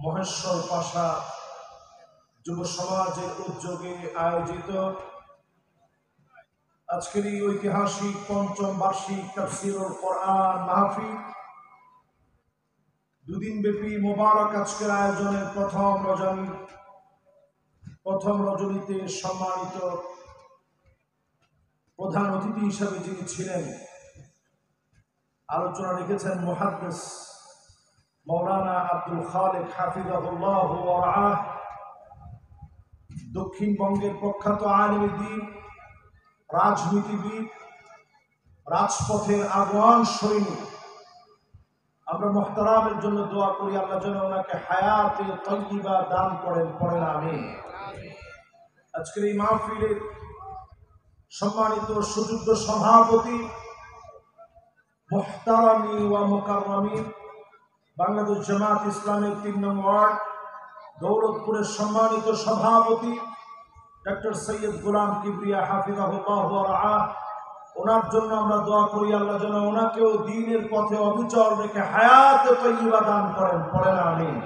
মহেশ্বর পাশা যুব সমাজের উদ্যোগে আয়োজিত আজকের এই ঐতিহাসিক পঞ্চম বার্ষিক তাফসীরুল কোরআন মাহফিল, দুদিন ব্যাপী মোবারক আজকের আয়োজনের প্রথম রজনীতে সম্মানিত প্রধান অতিথি হিসেবে যিনি ছিলেন, আলোচনা রেখেছেন মুহাদ্দিস মাওলানা আব্দুল খালেক হাফিজাহুল্লাহ ওয়া রাআহ, দক্ষিণবঙ্গের প্রখ্যাত আলেম দ্বীন, রাজনীতিবিদ, রাজপথের আগুয়ান সৈনিক। আমরা মুহতারামের জন্য দোয়া করি, আল্লাহ যেন ওনাকে হায়াতে তাইয়্যিবা দান করেন, পড়েন আমিন। আজকের এই মাহফিলের সম্মানিত সুযোগ্য সভাপতি, মুহতারামি ওয়া মুকাররামি, বাংলাদেশ জামাত ইসলামের ৩ নং ওয়ার্ড দৌলতপুরের সম্মানিত সভাপতি ডক্টর সৈয়দ গোলাম কিবরিয়া হাফিজাহুল্লাহ ওয়া রাআহ, ওনার জন্য আমরা দোয়া করি, আল্লাহ যেন ওনাকেও দ্বীনের পথে অবিচল রেখে হায়াতে তাইয়্যিবা দান করেন, পড়েন আমিন।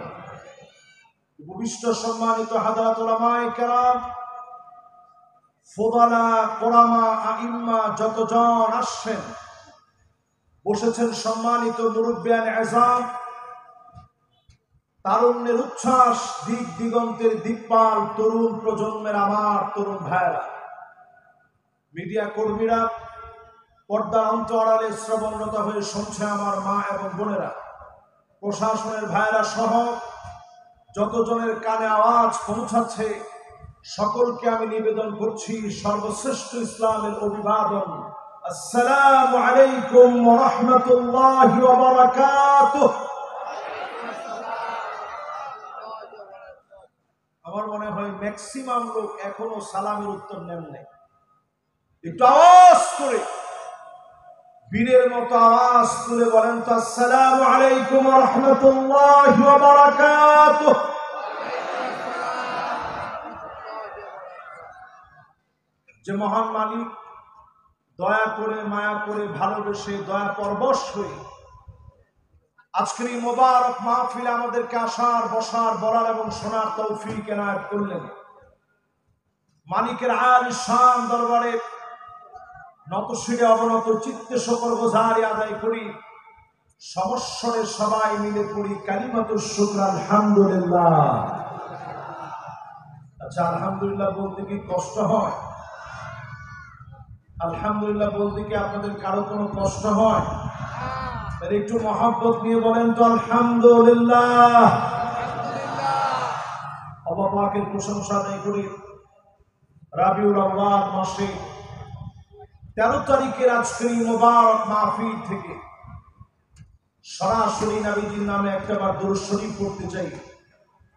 উপবিষ্ট সম্মানিত হাযরাত উলামায়ে কেরাম, ফুদালা, কোরামা, আইম্মা যতজন আসছেন, বসেছেন সম্মানিত মুরব্বিয়ান এজাম, তারুণ্যের উচ্ছ্বাস, দিক দিগন্তের দিকপাল তরুণ প্রজন্মের আমার তরুণ ভাইরা, মিডিয়া কর্মীরা, পর্দার অন্তরালে শ্রবণরত হয়ে শুনছে আমার মা এবং বোনেরা, প্রশাসনের ভাইরা সহ যতজনের কানে আওয়াজ পৌঁছাচ্ছে, সকলকে আমি নিবেদন করছি সর্বশ্রেষ্ঠ ইসলামের অভিবাদন, আসসালামু আলাইকুম ওয়া রাহমাতুল্লাহি ওয়া বারাকাতুহু। আমার মনে হয় ম্যাক্সিমাম লোক এখনো সালামের উত্তর নেন নাই। একটু আওয়াজ করে, বীরের মতো আওয়াজ তুলে বলেন তো, আসসালামু আলাইকুম ওয়া রাহমাতুল্লাহি ওয়া বারাকাতুহু। যে মহান মালিক দয়া করে, মায়া করে, ভালোবেসে, দয়া পরবশ হয়ে আজকের এই মোবারক মাহফিলে আমাদেরকে আসার, বসার, বলার এবং শোনার তৌফিক এনায়েত করলেন, মালিকের আলী শান দরবারে নতশিরে অবনত চিত্তে শুকর গুজারি আদায় করি, সমস্বরে সবাই মিলে পড়ি কালিমাতুশ শুকর আলহামদুলিল্লাহ। আচ্ছা, আলহামদুলিল্লাহ বলতে কি কষ্ট হয়? আলহামদুলিল্লাহ বলতে কি আপনাদের কারো কোনো কষ্ট হয়? একটু মহব্বত নিয়ে বলেন তো আলহামদুলিল্লাহ। আল্লাহ পাকের প্রশংসা আদায় করি। রাবিউল আউয়াল মাসে 13 তারিখের আজকের এই মোবারক মাহফিল থেকে সরাসরি নবীজির নামে একটাবার দরুদ শরীফ পড়তে চাই।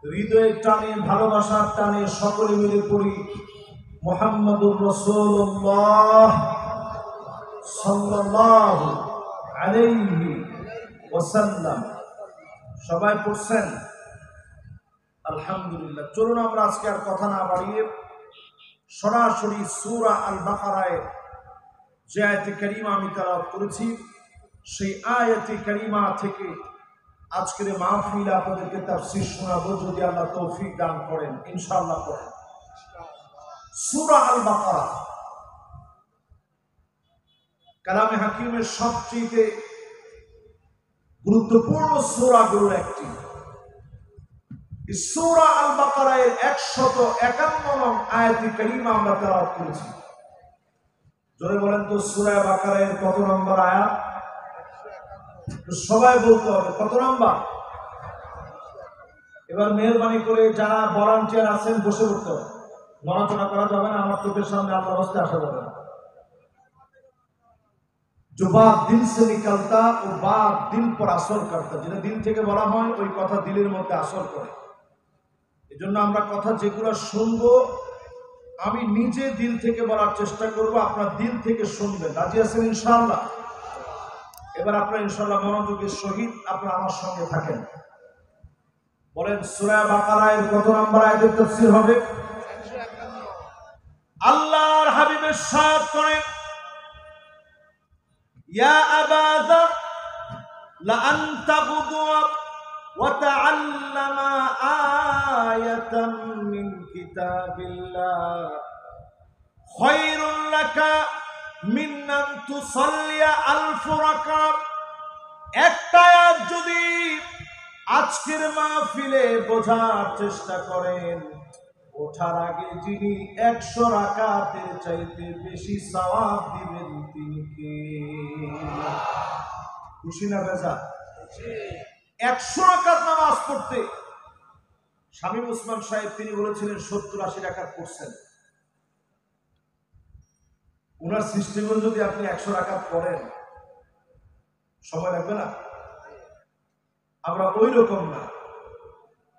হৃদয়ের টানে, ভালোবাসার টানে সকলে মিলে পড়ি মুহাম্মাদুর রাসূলুল্লাহ সাল্লাল্লাহু আলাইহি ওয়াসাল্লাম। সবাই পড়ছেন? আলহামদুলিল্লাহ। চলুন আমরা আজকে আর কথা না বাড়িয়ে সরাসরি সূরা আল বাকারায় যে আয়াতে কারিমা আমি তেলাওয়াত করেছি, সেই আয়াতে কারিমা থেকে আজকের মাহফিলে আপনাদেরকে তাফসীর শোনাবো, যদি আল্লাহ তৌফিক দান করেন, ইনশাআল্লাহ পড়েন। সূরা আল বাকারা কালামে হাকিমের সবচেয়ে গুরুত্বপূর্ণ সূরাগুলোর একটি। সূরা আল বাকারার 151 নং আয়াতে কারিমা আমরা তেলাওয়াত করেছি। জোরে বলেন তো, সূরা বাকারার কত নম্বর আয়াত? সবাই বলতে হবে কত নম্বর। এবার মেহরবানি করে যারা ভলান্টিয়ার আছেন বসে পড়তে হবে, নড়াচড়া করা যাবে না, আমার চোখের সামনে আল্লাহর রাস্তে আসা যাবে না। जो बात दिल से निकलता वो बात दिल पर असर करता, যেটা দিল থেকে বলা হয় ওই কথা দিলের মধ্যে আসর করে। এজন্য আমরা কথা যেগুলো শুনবো, আমি নিজে দিল থেকে বলার চেষ্টা করব, আপনার দিল থেকে শুনবেন। রাজি আছেন ইনশাআল্লাহ? এবার আপনারা ইনশাআল্লাহ মনোযোগের সহিত আপনারা আমার সঙ্গে থাকেন। বলেন সূরা বাকারার কত নম্বর আয়াতের তাফসীর হবে? আল্লাহর হাবিবের সাথ করেন, ইয়া আবা যার লা আনতা গুদওয়া وتعلم آية من كتاب الله خير لك من أن تصلي 1000 রাকাত। একটা আয়াত যদি আজকের মাহফিলে বোঝার চেষ্টা করেন, ওঠার আগে যিনি 100 রাকাতের চাইতে বেশি সওয়াব দিবেন তিনি কে? খুশি না বেজা? 100 রাকাত নামাজ পড়তে শামীম ওসমান সাহেব তিনি বলেছিলেন 70-80 রাকাত পড়ছেন। উনার সিস্টেমে যদি আপনি 100 রাকাত পড়েন সময় লাগবে না? আমরা ওই রকম না।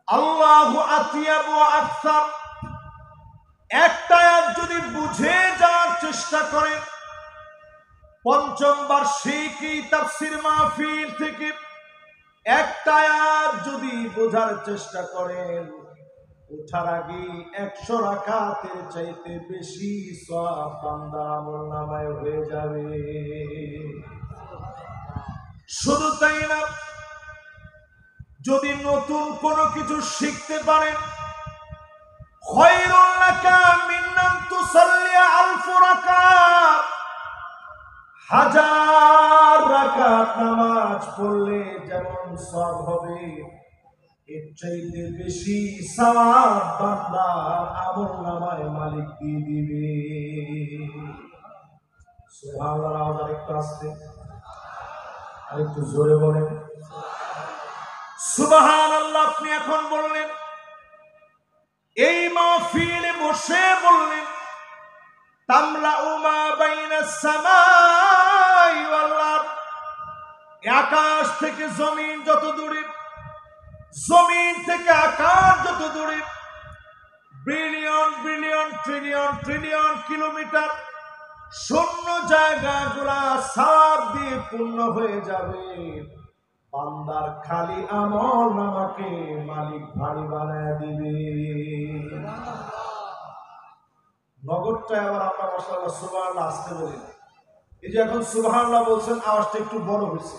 আল্লাহু আতিয়াব ওয়া আকসার। একটা আয়াত যদি বুঝে যাওয়ার চেষ্টা করেন, পঞ্চম বার্ষিকী তাফসীর মাহফিল থেকে একটা আয়াত যদি বোঝার চেষ্টা করেন, ওঠার আগে 100 রাকাতের চাইতে বেশি সওয়াব বান্দার আমলনামায় হয়ে যাবে। শুধু তাই না, যদি নতুন কোনো কিছু শিখতে পারেন, খায়রুল লাকা মিন আন তুসাল্লি 1000 রাকাত, 1000 রাকাত নামাজ পড়লে যেমন সওয়াব হবে, এর চাইতে বেশি সওয়াব বান্দার আমলনামায় মালিক দিয়ে দিবে। সুবহানাল্লাহ। আওয়াজ আরেকটু আসতে, আরেকটু জোরে বলেন সুবহানাল্লাহ। আপনি এখন বললেন, এই মাহফিলে বসে বললেন, তামলাউ মা বাইনাস সামাই ওয়াল আরদ, আকাশ থেকে জমিন যত দূরে, জমিন থেকে আকাশ যত দূরে, billion billion trillion trillion kilometre শূন্য জায়গাগুলা সওয়াব দিয়ে পূর্ণ হয়ে যাবে। বান্দার খালি আমল নামাকে মালিক ভারী বানায় দিবে। নগরটা আবার আমরা মাশাআল্লাহ সুবহানাল্লাহ আসতে বলি না। এই যে এখন সুবহানাল্লাহ বলছেন, আওয়াজটা একটু বড় হয়েছে।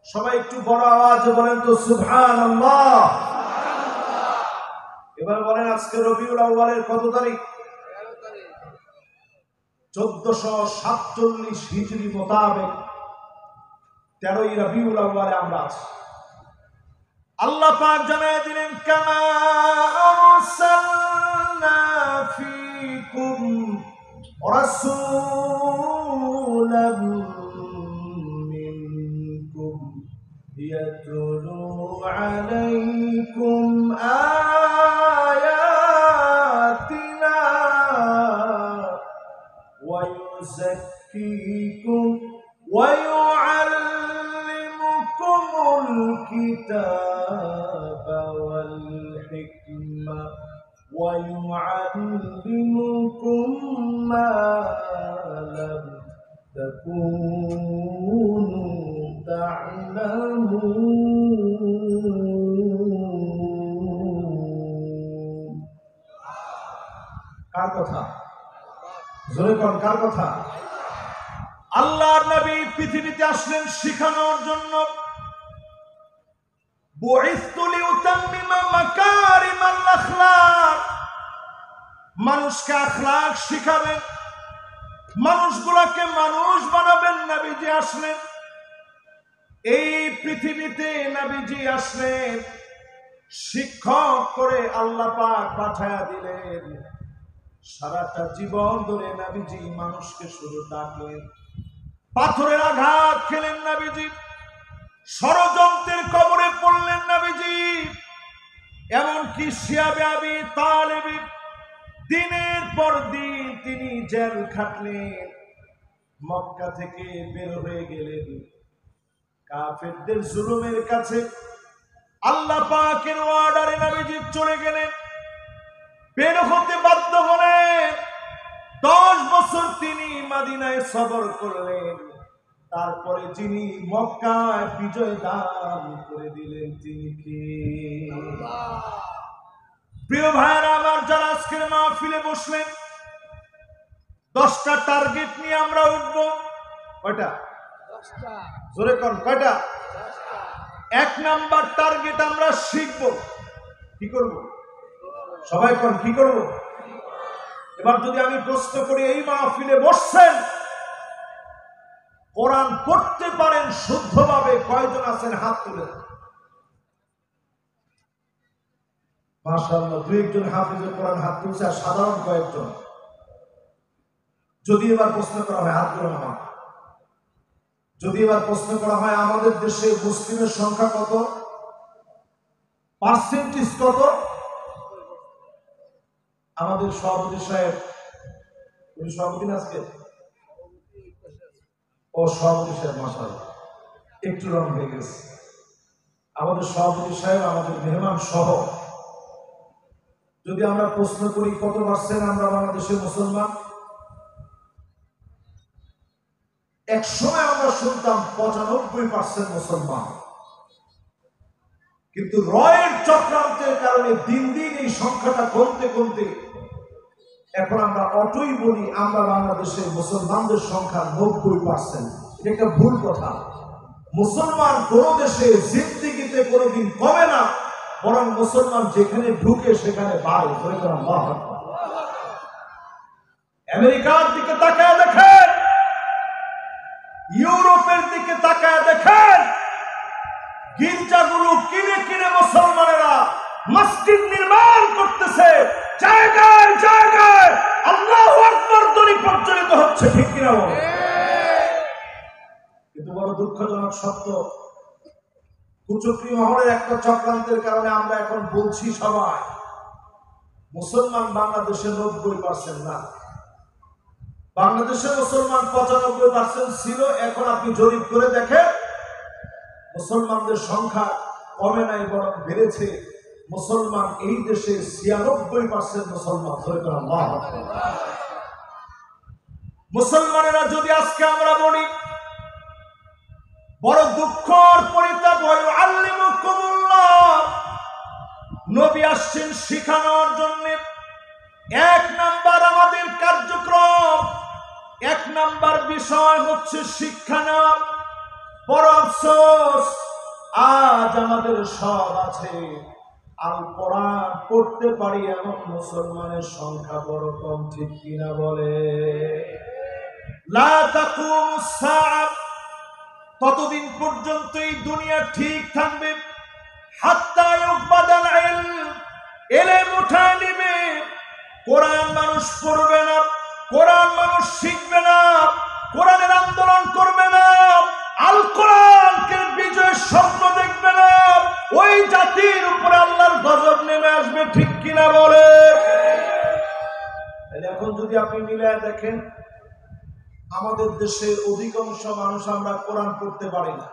সবাই একটু বড় আওয়াজে বলেন তো সুবহানাল্লাহ। এবার বলেন, আজকে রবিউল আউয়ালের কত তারিখ? 1447 হিজরি মোতাবেক 13ই রবিউল আউয়ালে আমরা আছি। আল্লাহ পাক জানায় দিলেন, কামা আরসালনা ফীকুম রাসূলাম মিনকুম ইয়াতলু আলাইকুম আয়াতিনা ওয়া ইউযাক্কিকুম ওয়া يعلمكم الكتاب والحكمة ويعلمكم ما لم تكونوا تعلمون। কার কথা? জোরে কোন কার কথা? আল্লাহর নবী পৃথিবীতে আসলেন শিখানোর জন্য। বুইসতু লিউতাম্মিমা মাকারিমাল আখলাক, মানুষকে আখলাক শিখাবেন, মানুষগুলোকে মানুষ বানাবেন। নবীজি আসলেন এই পৃথিবীতে, নবীজি আসলেন শিক্ষক করে আল্লাহ পাক পাঠায়া দিলেন। সারাটা জীবন ধরে নবীজি মানুষকে শুধু ডাকলেন। পাথরের আঘাত খেলেন নবীজি, ষড়যন্ত্রের কবরে পড়লেন নবীজি, এমনকি শিয়াবে আবি তালেব দিনের পর দিন তিনি জেল খাটলেন। মক্কা থেকে বের হয়ে গেলেন, কাফেরদের জুলুমের কাছে আল্লাহ পাকের অর্ডারে নবীজি চলে গেলেন, বের হতে বাধ্য হলেন। 10 বছর তিনি মদিনায় সবর করলেন। তারপরে যিনি মক্কায় বিজয় দান করে দিলেন তিনি কে? প্রিয় ভাইরা আমার, যারা আজকের মাহফিলে বসলেন, 10টা টার্গেট নিয়ে আমরা উঠবো। কয়টা? 10টা। জোরে কোন কয়টা? এক নাম্বার টার্গেট আমরা শিখব। কি করব? সবাই কোন কি করব? এবার যদি আমি প্রশ্ন করি, এই মাহফিলে বসছেন, কোরআন পড়তে পারেন শুদ্ধভাবে কয়জন আছেন? হাত তুলে। মাশাআল্লাহ, দুই একজন হাফিজে কোরআন হাত তুলছে, আর সাধারণ কয়েকজন। যদি এবার প্রশ্ন করা হয়, হাত তুলে নামা, যদি এবার প্রশ্ন করা হয় আমাদের দেশে মুসলিমের সংখ্যা কত, পার্সেন্টেজ কত? আমাদের সভাপতি সাহেব, উনি সভাপতি না আজকে? ও সভাপতি সাহেব, মাশাআল্লাহ, একটু রং হয়ে গেছে। আমাদের সভাপতি সাহেব, আমাদের মেহমান সহ যদি আমরা প্রশ্ন করি কত পার্সেন্ট আমরা বাংলাদেশের মুসলমান, এক সময় আমরা শুনতাম 95% মুসলমান, কিন্তু রয়ের চক্রান্তের কারণে দিন দিন এই সংখ্যাটা কমতে কমতে এখন আমরা অটোই বলি আমরা বাংলাদেশের মুসলমানদের সংখ্যা 90%। এটা একটা ভুল কথা। মুসলমান কোন দেশে জিন্দিগিতে কোনোদিন কমে না, বরং মুসলমান যেখানে ঢুকে সেখানে বাড়ে। আমেরিকার দিকে তাকায় দেখেন, ইউরোপের দিকে তাকায় দেখেন, গির্জাগুলো কিনে কিনে মুসলমানেরা মসজিদ নির্মাণ করতেছে, জায়গায় জায়গায় আল্লাহু আকবার ধ্বনি প্রজ্বলিত হচ্ছে। ঠিক কিনা? কিন্তু বড় দুঃখজনক সত্য, কুচক্রী মহলের একটা চক্রান্তের কারণে আমরা এখন বলছি সবাই মুসলমান বাংলাদেশের 90% না, বাংলাদেশের মুসলমান 95% ছিল। এখন আপনি জরিপ করে দেখেন, মুসলমানদের সংখ্যা কমে নাই, বরং বেড়েছে। মুসলমান এই দেশে 96% মুসলমান। মুসলমানেরা যদি আজকে আমরা বলি, বড় দুঃখ আর পরিতাপ হয়, আল্লিমুকুমুল্লাহ, নবী আসছেন শিখানোর জন্য। এক নাম্বার আমাদের কার্যক্রম, এক নাম্বার বিষয় হচ্ছে শিক্ষা নেওয়া। বড় আফসোস, আজ আমাদের সব আছে, আল কোরআন পড়তে পারি এমন মুসলমানের সংখ্যা বড় কম। ঠিক কিনা বলে? লা তাকুমুস সাআ, ততদিন পর্যন্ত এই দুনিয়া ঠিক থাকবে, হাত্তা ইউবাদাল ইলম, ইলম উঠায় নিবে, কোরআন মানুষ পড়বে না, কোরআন মানুষ শিখবে না, কোরআনের আন্দোলন করবে না, আল কোরআনকে বিজয়ের স্বপ্ন দেখবে না, ওই জাতির উপরে আল্লাহর গজব নেমে আসবে। ঠিক কিনা বলে? এখন যদি আপনি মিলায় দেখেন, আমাদের দেশের অধিকাংশ মানুষ আমরা কোরআন পড়তে পারি না।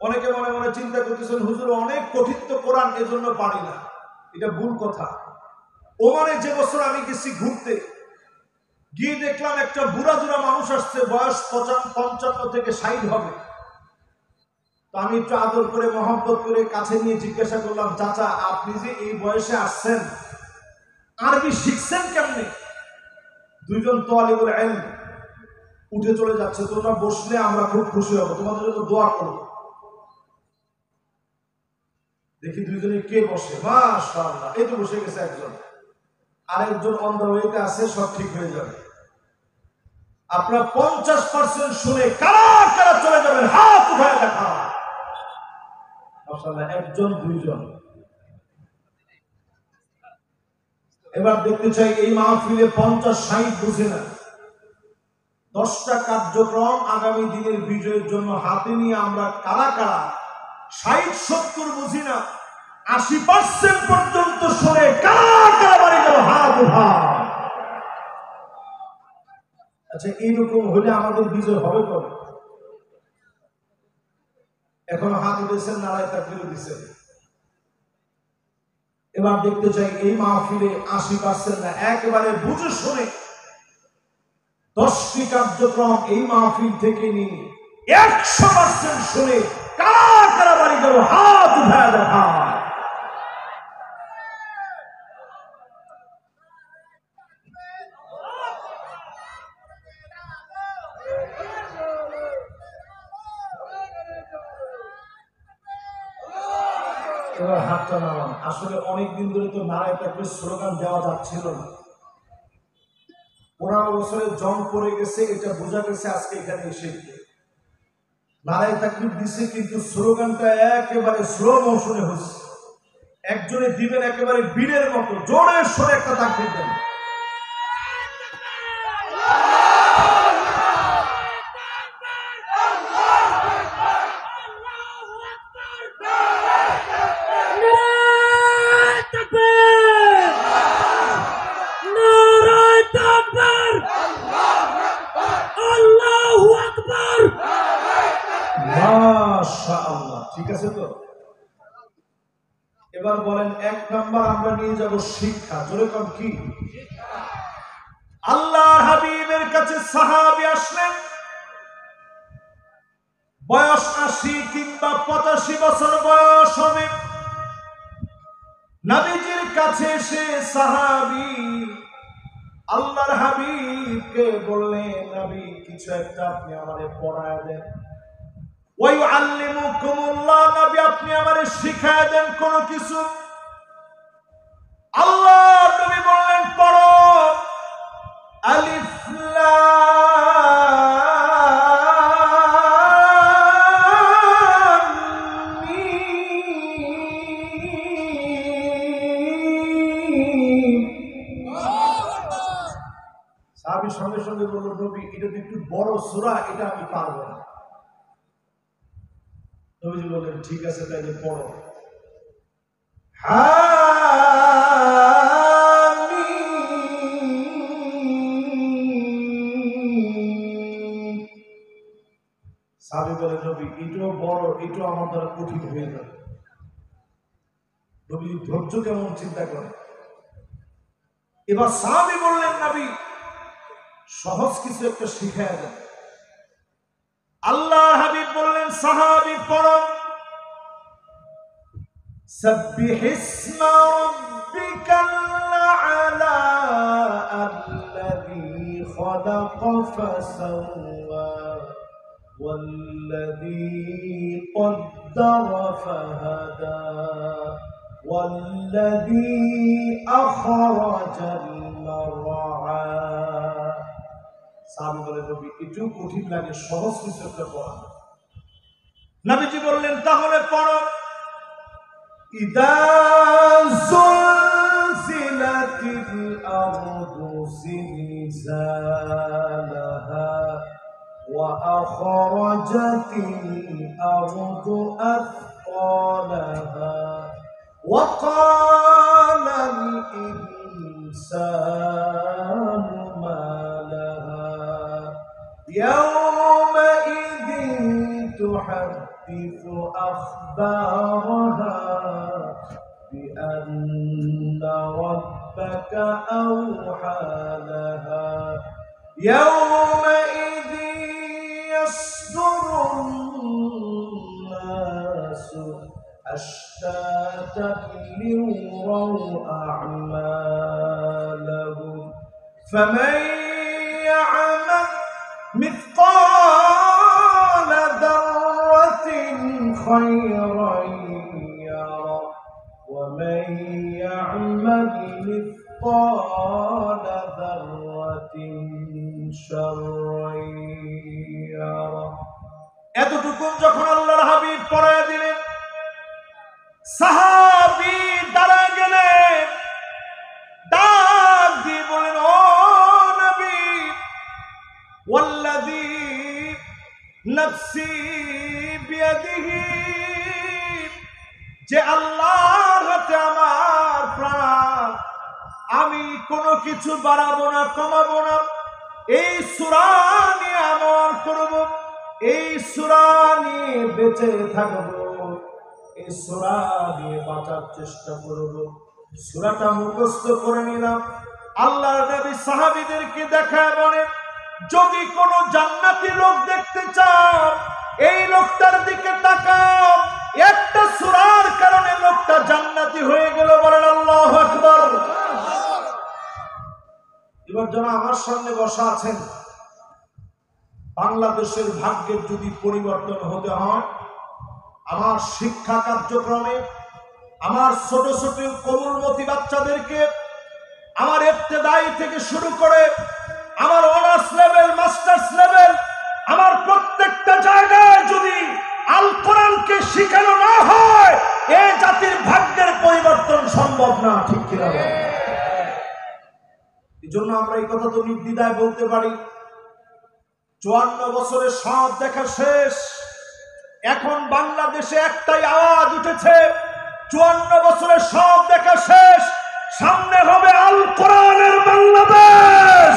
অনেকে মনে মনে চিন্তা করতেছেন, হুজুর অনেক কঠিন তো কোরআন, এজন্য পারি না। এটা ভুল কথা। ওমানে যে বছর আমি গেছি ঘুরতে, গিয়ে দেখলাম একটা বুড়া দুরা মানুষ আসছে, বয়স 55 থেকে 60 হবে। তো আমি একটু আদর করে মহব্বত করে কাছে নিয়ে জিজ্ঞাসা করলাম, চাচা আপনি যে এই বয়সে আসছেন, আরবি শিখছেন কেমনে? দুইজন তালিবুল ইলম উঠে চলে যাচ্ছে, তোমরা বসলে আমরা খুব খুশি হব, তোমাদের জন্য দোয়া করব। দেখি দুইজনে কে বসে, মাশাআল্লাহ, এই তো বসে গেছে একজন, আরেকজন অন্ধ হইতে আছে, সব ঠিক হয়ে যাবে। আপনারা 50% শুনে কারা কারা চলে যাবেন, হাত উঠায় দেখা। মাশাআল্লাহ, একজন দুইজন। এবার দেখতে চাই এই মাহফিলে 50-60 বুঝে না, 10টা কার্যক্রম আগামী দিনের বিজয়ের জন্য হাতে নিয়ে আমরা কারা কারা 60-70 বুঝি না, 80% পর্যন্ত শুনে কারা কারা বাড়ি গেল, হাত উঠায়। আচ্ছা, এইরকম হলে আমাদের বিজয় হবে কবে? এখনো হাত উঠেছেন, নারায় তাকবীর দিচ্ছেন। এবার দেখতে চাই এই মাহফিলে 80% না, একেবারে বুঝে শুনে 10টি কার্যক্রম এই মাহফিল থেকে নিয়ে 100% শুনে কারা কারা বাড়ি গেল, হাত উঠায় দেখা। এবার হাতটা নামান। আসলে অনেকদিন ধরে তো নারায় তাকবীর স্লোগান দেওয়া যাচ্ছিল না। 15 বছরের জং পড়ে গেছে, এটা বোঝা গেছে আজকে এখানে এসে। নারায় তাকবীর দিছে কিন্তু স্লোগানটা একেবারে স্লো মোশনে হচ্ছে। একজনে দিবেন একেবারে বীরের মতো, জোরে সরে একটা তাকবীর দেন। মাশাআল্লাহ, ঠিক আছে তো? এবার বলেন, 1 নাম্বার আমরা নিয়ে যাব শিক্ষা। জোরে কোন কি? আল্লাহ হাবিবের কাছে সাহাবী আসলেন, বয়স 80 কিংবা 85 বছর বয়স হবে। নবীজির কাছে এসে সাহাবী আল্লাহর হাবিবকে বললেন, নবী কিছু একটা আপনি আমারে পড়ায় দেন। ওয়াইউআল্লিমুকুমুল্লাহ, নবী আপনি আমারে শিখায় দেন কোন কিছু। আল্লাহ নবী বললেন, পড়ো আলিফ লাম মিম। সাহাবী সঙ্গে সঙ্গে বলল, নবী এটা তো একটু বড় সূরা, এটা আমি পারবো না। নবীজি বললেন, ঠিক আছে তাইলে পড়ো হামিম। সাহাবী বলেন, নবী এটাও বড়, এটাও আমার দ্বারা কঠিন হয়ে যাবে। নবী ধৈর্য কেমন চিন্তা করেন। এবার সাহাবী বললেন, নবী সহজ কিছু একটা শিখায় দেন। আল্লাহ হাবিব বললেন, সাহাবী পড়ো سبح اسم ربك الأعلى الذي خلق فسوى والذي قدر فهدى والذي أخرج المرعى। সাহাবী বলেন, নবী একটু কঠিন লাগে, সহজ কিছু একটা পড়া। নবীজি বললেন, তাহলে পড়ো إذا زلزلت الأرض زلزالها وأخرجت الأرض أثقالها وقال الإنسان ما لها يومئذ تحدث أخبارها بأن ربك أوحى لها يومئذ يصدر الناس أشتاتا ليروا أعمالهم فمن يعمل مثقال ذرة خيرا يره ومن يعمل مثقال ذرة شرا يره। এতটুকু যখন আল্লাহর হাবিব পড়ায় দিলেন, সাহাবী দাঁড়ায় গেলেন, ডাক দিয়ে বলেন, ও নবী, ওয়াল্লাযী নফসি বিয়াদিহি, যে আল্লাহর হাতে আমার প্রাণ, আমি কোনো কিছু বাড়াবো না, কমাবো না, এই সূরা নিয়ে আমল করব, এই সূরা নিয়ে বেঁচে থাকবো, এই সূরা নিয়ে বাঁচার চেষ্টা করব। সূরাটা মুখস্থ করে নিলাম। আল্লাহর নবী সাহাবীদেরকে দেখায় বলেন, যদি কোনো জান্নাতি লোক দেখতে চাও, এই লোকটার দিকে তাকাও, একটা সূরার কারণে লোকটা জান্নাতি হয়ে গেল। বলেন আল্লাহু আকবার। এবার যারা আমার সামনে বসা আছেন, বাংলাদেশের ভাগ্যের যদি পরিবর্তন হতে হয়, আমার শিক্ষা কার্যক্রমে আমার ছোট ছোট কোমলমতি বাচ্চাদেরকে আমার ইবতেদাই থেকে শুরু করে আমার অনার্স লেভেল, মাস্টার্স লেভেল, আমার প্রত্যেকটা জায়গায় যদি আল কোরআনকে শিখানো না হয়, এই জাতির ভাগ্যের পরিবর্তন সম্ভব না। ঠিক কিনা বলেন? এই জন্য আমরা এই কথা তো নির্দ্বিধায় বলতে পারি, 54 বছরের সব দেখা শেষ। এখন বাংলাদেশে একটাই আওয়াজ উঠেছে, 54 বছরের সব দেখা শেষ, সামনে হবে আল কোরআনের বাংলাদেশ।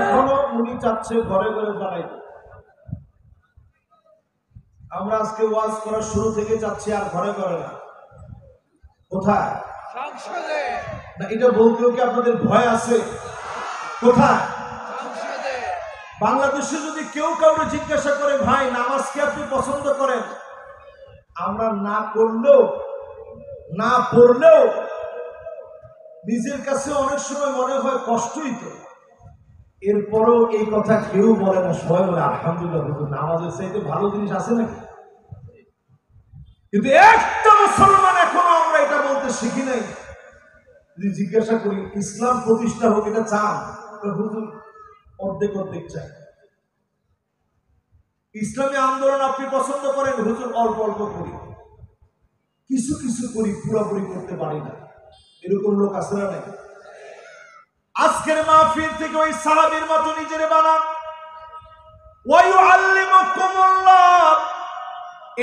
এখনো উনি চাচ্ছে ঘরে ঘরে জানাইতে। আমরা আজকে ওয়াজ করার শুরু থেকে চাচ্ছি আর ঘরে ঘরে না। কোথায়? না, এটা বলতেও কি আপনাদের ভয় আছে? কোথায়? বাংলাদেশে যদি কেউ কাউকে জিজ্ঞাসা করে, ভাই নামাজ কি আপনি পছন্দ করেন, আমরা না করলেও না পড়লেও নিজের কাছে অনেক সময় মনে হয় কষ্টই তো, এরপরও এই কথা কেউ বলে না। সবাই বলে আলহামদুলিল্লাহ, নামাজের চাইতে ভালো জিনিস আছে নাকি? কিন্তু একটা মুসলমান এখনো আমরা এটা বলতে শিখি নাই। যদি জিজ্ঞাসা করি ইসলাম প্রতিষ্ঠা হোক, এটা চান? হুজুর অর্ধেক অর্ধেক চাই। ইসলামী আন্দোলন আপনি পছন্দ করেন? হুজুর অল্প অল্প করি, কিছু কিছু করি, পুরোপুরি করতে পারি না। এরকম লোক আছে না নাই? আজকের মাহফিল থেকে ওই সাহাবীর মতো নিজের বানান। ওয়ায়ুআল্লিমুকুমুল্লাহ,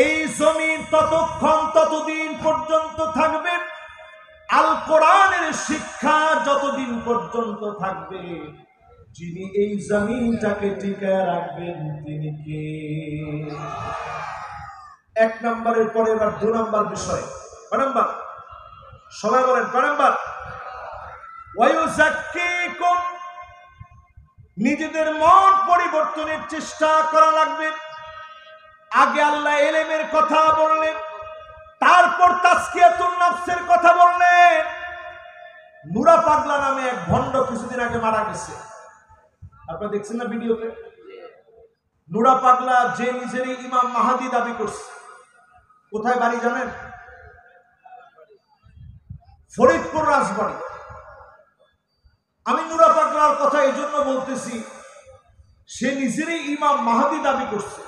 এই জমিন ততক্ষণ ততদিন পর্যন্ত থাকবে, আল কোরআনের শিক্ষা যতদিন পর্যন্ত থাকবে, যিনি এই জমিনটাকে টিকায় রাখবেন তিনি কে? 1 নম্বরের পরে এবার 2 নম্বর বিষয়। কয় নম্বর? সবাই বলেন কয় নম্বর? ওয়ায়ুযাক্কিকুম, নিজেদের মন পরিবর্তনের চেষ্টা করা লাগবে। আগে আল্লাহ ইলমের কথা বললেন, তারপর তাজকিয়াতুন নফসের কথা বললেন। নুরা পাগলা নামে এক ভণ্ড কিছুদিন আগে মারা গেছে, আপনারা দেখছেন না ভিডিওতে? নুরা পাগলা যে নিজেরই ইমাম মাহাদি দাবি করছে। কোথায় বাড়ি জানেন? ফরিদপুর রাজবাড়ী। আমি নুরা পাগলার কথা এই জন্য বলতেছি, সে নিজেরই ইমাম মাহাদি দাবি করছে।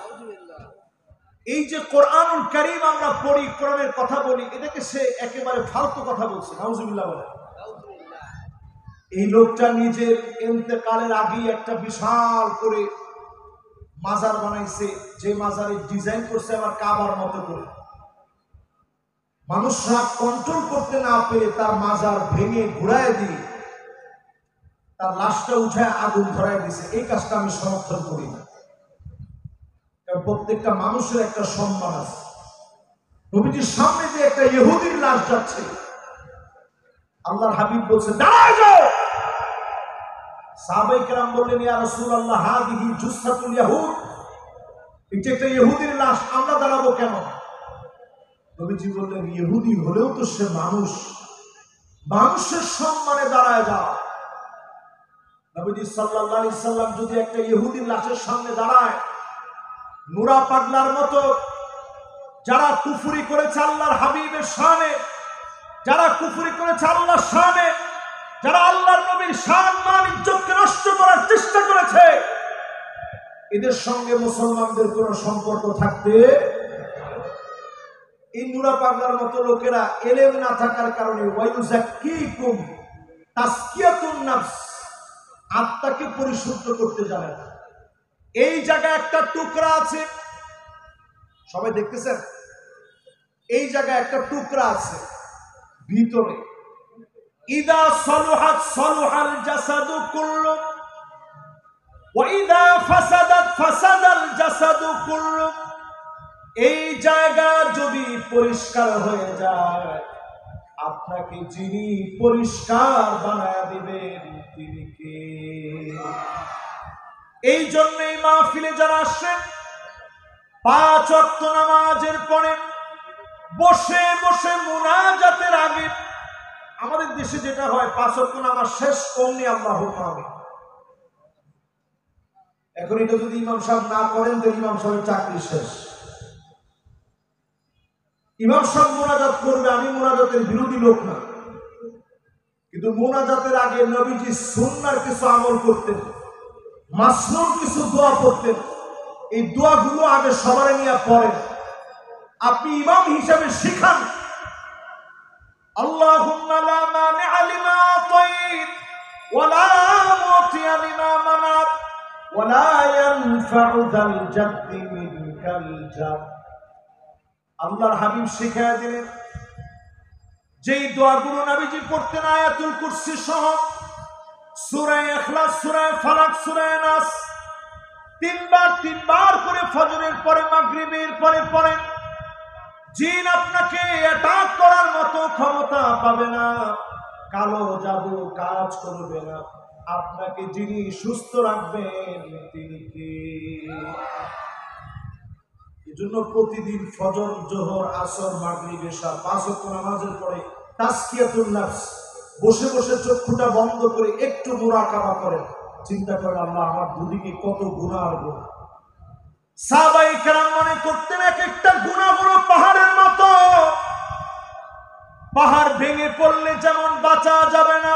এই যে কোরআনুল কারীম আমরা পড়ি, কোরআনের কথা বলি, এটাকে সে একেবারে ফালতু কথা বলছে। নাউজুবিল্লাহ বলে। এই লোকটা নিজের ইন্তেকালের আগেই একটা বিশাল করে মাজার বানাইছে, যে মাজারের ডিজাইন করছে আবার কাবার মতো করে। মানুষরা কন্ট্রোল করতে না পেরে তার মাজার ভেঙে ঘুরায় দিয়ে তার লাশটা উঠে আগুন ধরায় দিছে। এই কাজটা আমি সমর্থন করি না। প্রত্যেকটা মানুষের একটা সম্মান আছে। নবীজির সামনে যে একটা ইহুদির লাশ যাচ্ছে, আল্লাহর হাবিব বলছে দাঁড়ায় যাও। সাহাবায়ে কেরাম বললেন, ইয়া রাসূলুল্লাহ, হাদিহি জুসসাতুল ইয়াহুদ, এটা একটা ইহুদির লাশ, আমরা দাঁড়াবো কেন? নবীজি বললেন, ইহুদি হলেও তো সে মানুষ, মানুষের সম্মানে দাঁড়ায় যাও। নবীজি সাল্লাল্লাহু আলাইহি সাল্লাম যদি একটা ইহুদির লাশের সামনে দাঁড়ায়, নুরা পাগলার মতো যারা কুফরি করেছে আল্লাহর হাবিবের শানে, যারা কুফরি করেছে আল্লাহর শানে, যারা আল্লাহর নবীর শান মান ইজ্জতকে নষ্ট করার চেষ্টা করেছে, এদের সঙ্গে মুসলমানদের কোন সম্পর্ক থাকতে? এই নুরা পাগলার মতো লোকেরা ইলম না থাকার কারণে ওয়ায়ুযাক্কিকুম, তাজকিয়াতুন নফস, আত্মাকে পরিশুদ্ধ করতে জানে না। এই জায়গায় একটা টুকরা আছে, সবাই দেখতেছেন? এই জায়গায় একটা টুকরা আছে ভিতরে। ইদা সলুহাত সলুহাল জাসাদু কুল্লু ওয়া ইদা ফাসাদাত ফাসাদাল জাসাদু কুল্লু। এই জায়গা যদি পরিষ্কার হয়ে যায়, আপনাকে যিনি পরিষ্কার বানায়া দিবেন তিনি কে? এই জন্যই মাহফিলে যারা আসেন 5 ওয়াক্ত নামাজের পরে বসে বসে মুনাজাতের আগে, আমাদের দেশে যেটা হয় 5 ওয়াক্ত নামাজ শেষ করলে আল্লাহু পাবে। এখন এটা যদি ইমাম সাহেব না করেন তো ইমাম সাহেবের চাকরি শেষ। ইমাম সাহেব মুনাজাত করবে, আমি মুনাজাতের বিরোধী লোক না, কিন্তু মুনাজাতের আগে নবীজি সুন্নাহর কিছু আমল করতেন, মাসনুন কিছু দোয়া করতেন। এই দোয়াগুলো আগে সবার নিয়ে পড়েন, আপনি ইমাম হিসেবে শিখান। আল্লাহুম্মা লা মানিআ লিমা আতাইত ওয়া লা মুতিআ লিমা মানাত ওয়া লা ইয়ানফা'ু যাল জাদ্দি মিনকাল জাদ। আল্লাহর হাবিব শিখায়া দিলেন, যেই দোয়াগুলো নবীজি পড়তেন আয়াতুল কুরসি সহ, সূরা ইখলাস, সূরা ফালাক, সূরা নাস তিনবার করে ফজরের পরে মাগরিবের পরে পড়েন। জিন আপনাকে অ্যাটাক করার মতো ক্ষমতা পাবে না, কালো জাদু কাজ করবে না। আপনাকে যিনি সুস্থ রাখবেন তিনি কে? এজন্য প্রতিদিন ফজর, জোহর, আসর, মাগরিব, এশা 5 ওয়াক্ত নামাজের পরে তাসকিয়াতুন নফস, বসে বসে চক্ষুটা বন্ধ করে একটু মুরাকাবা করেন, চিন্তা করেন আল্লাহ আমার দুদিকে কত গুনাহ আর গুনাহ। সাহাবায়ে কেরাম মনে করতেন এক একটা গুনাহ বড় পাহাড়ের মতো, পাহাড় ভেঙে পড়লে যেমন বাঁচা যাবে না,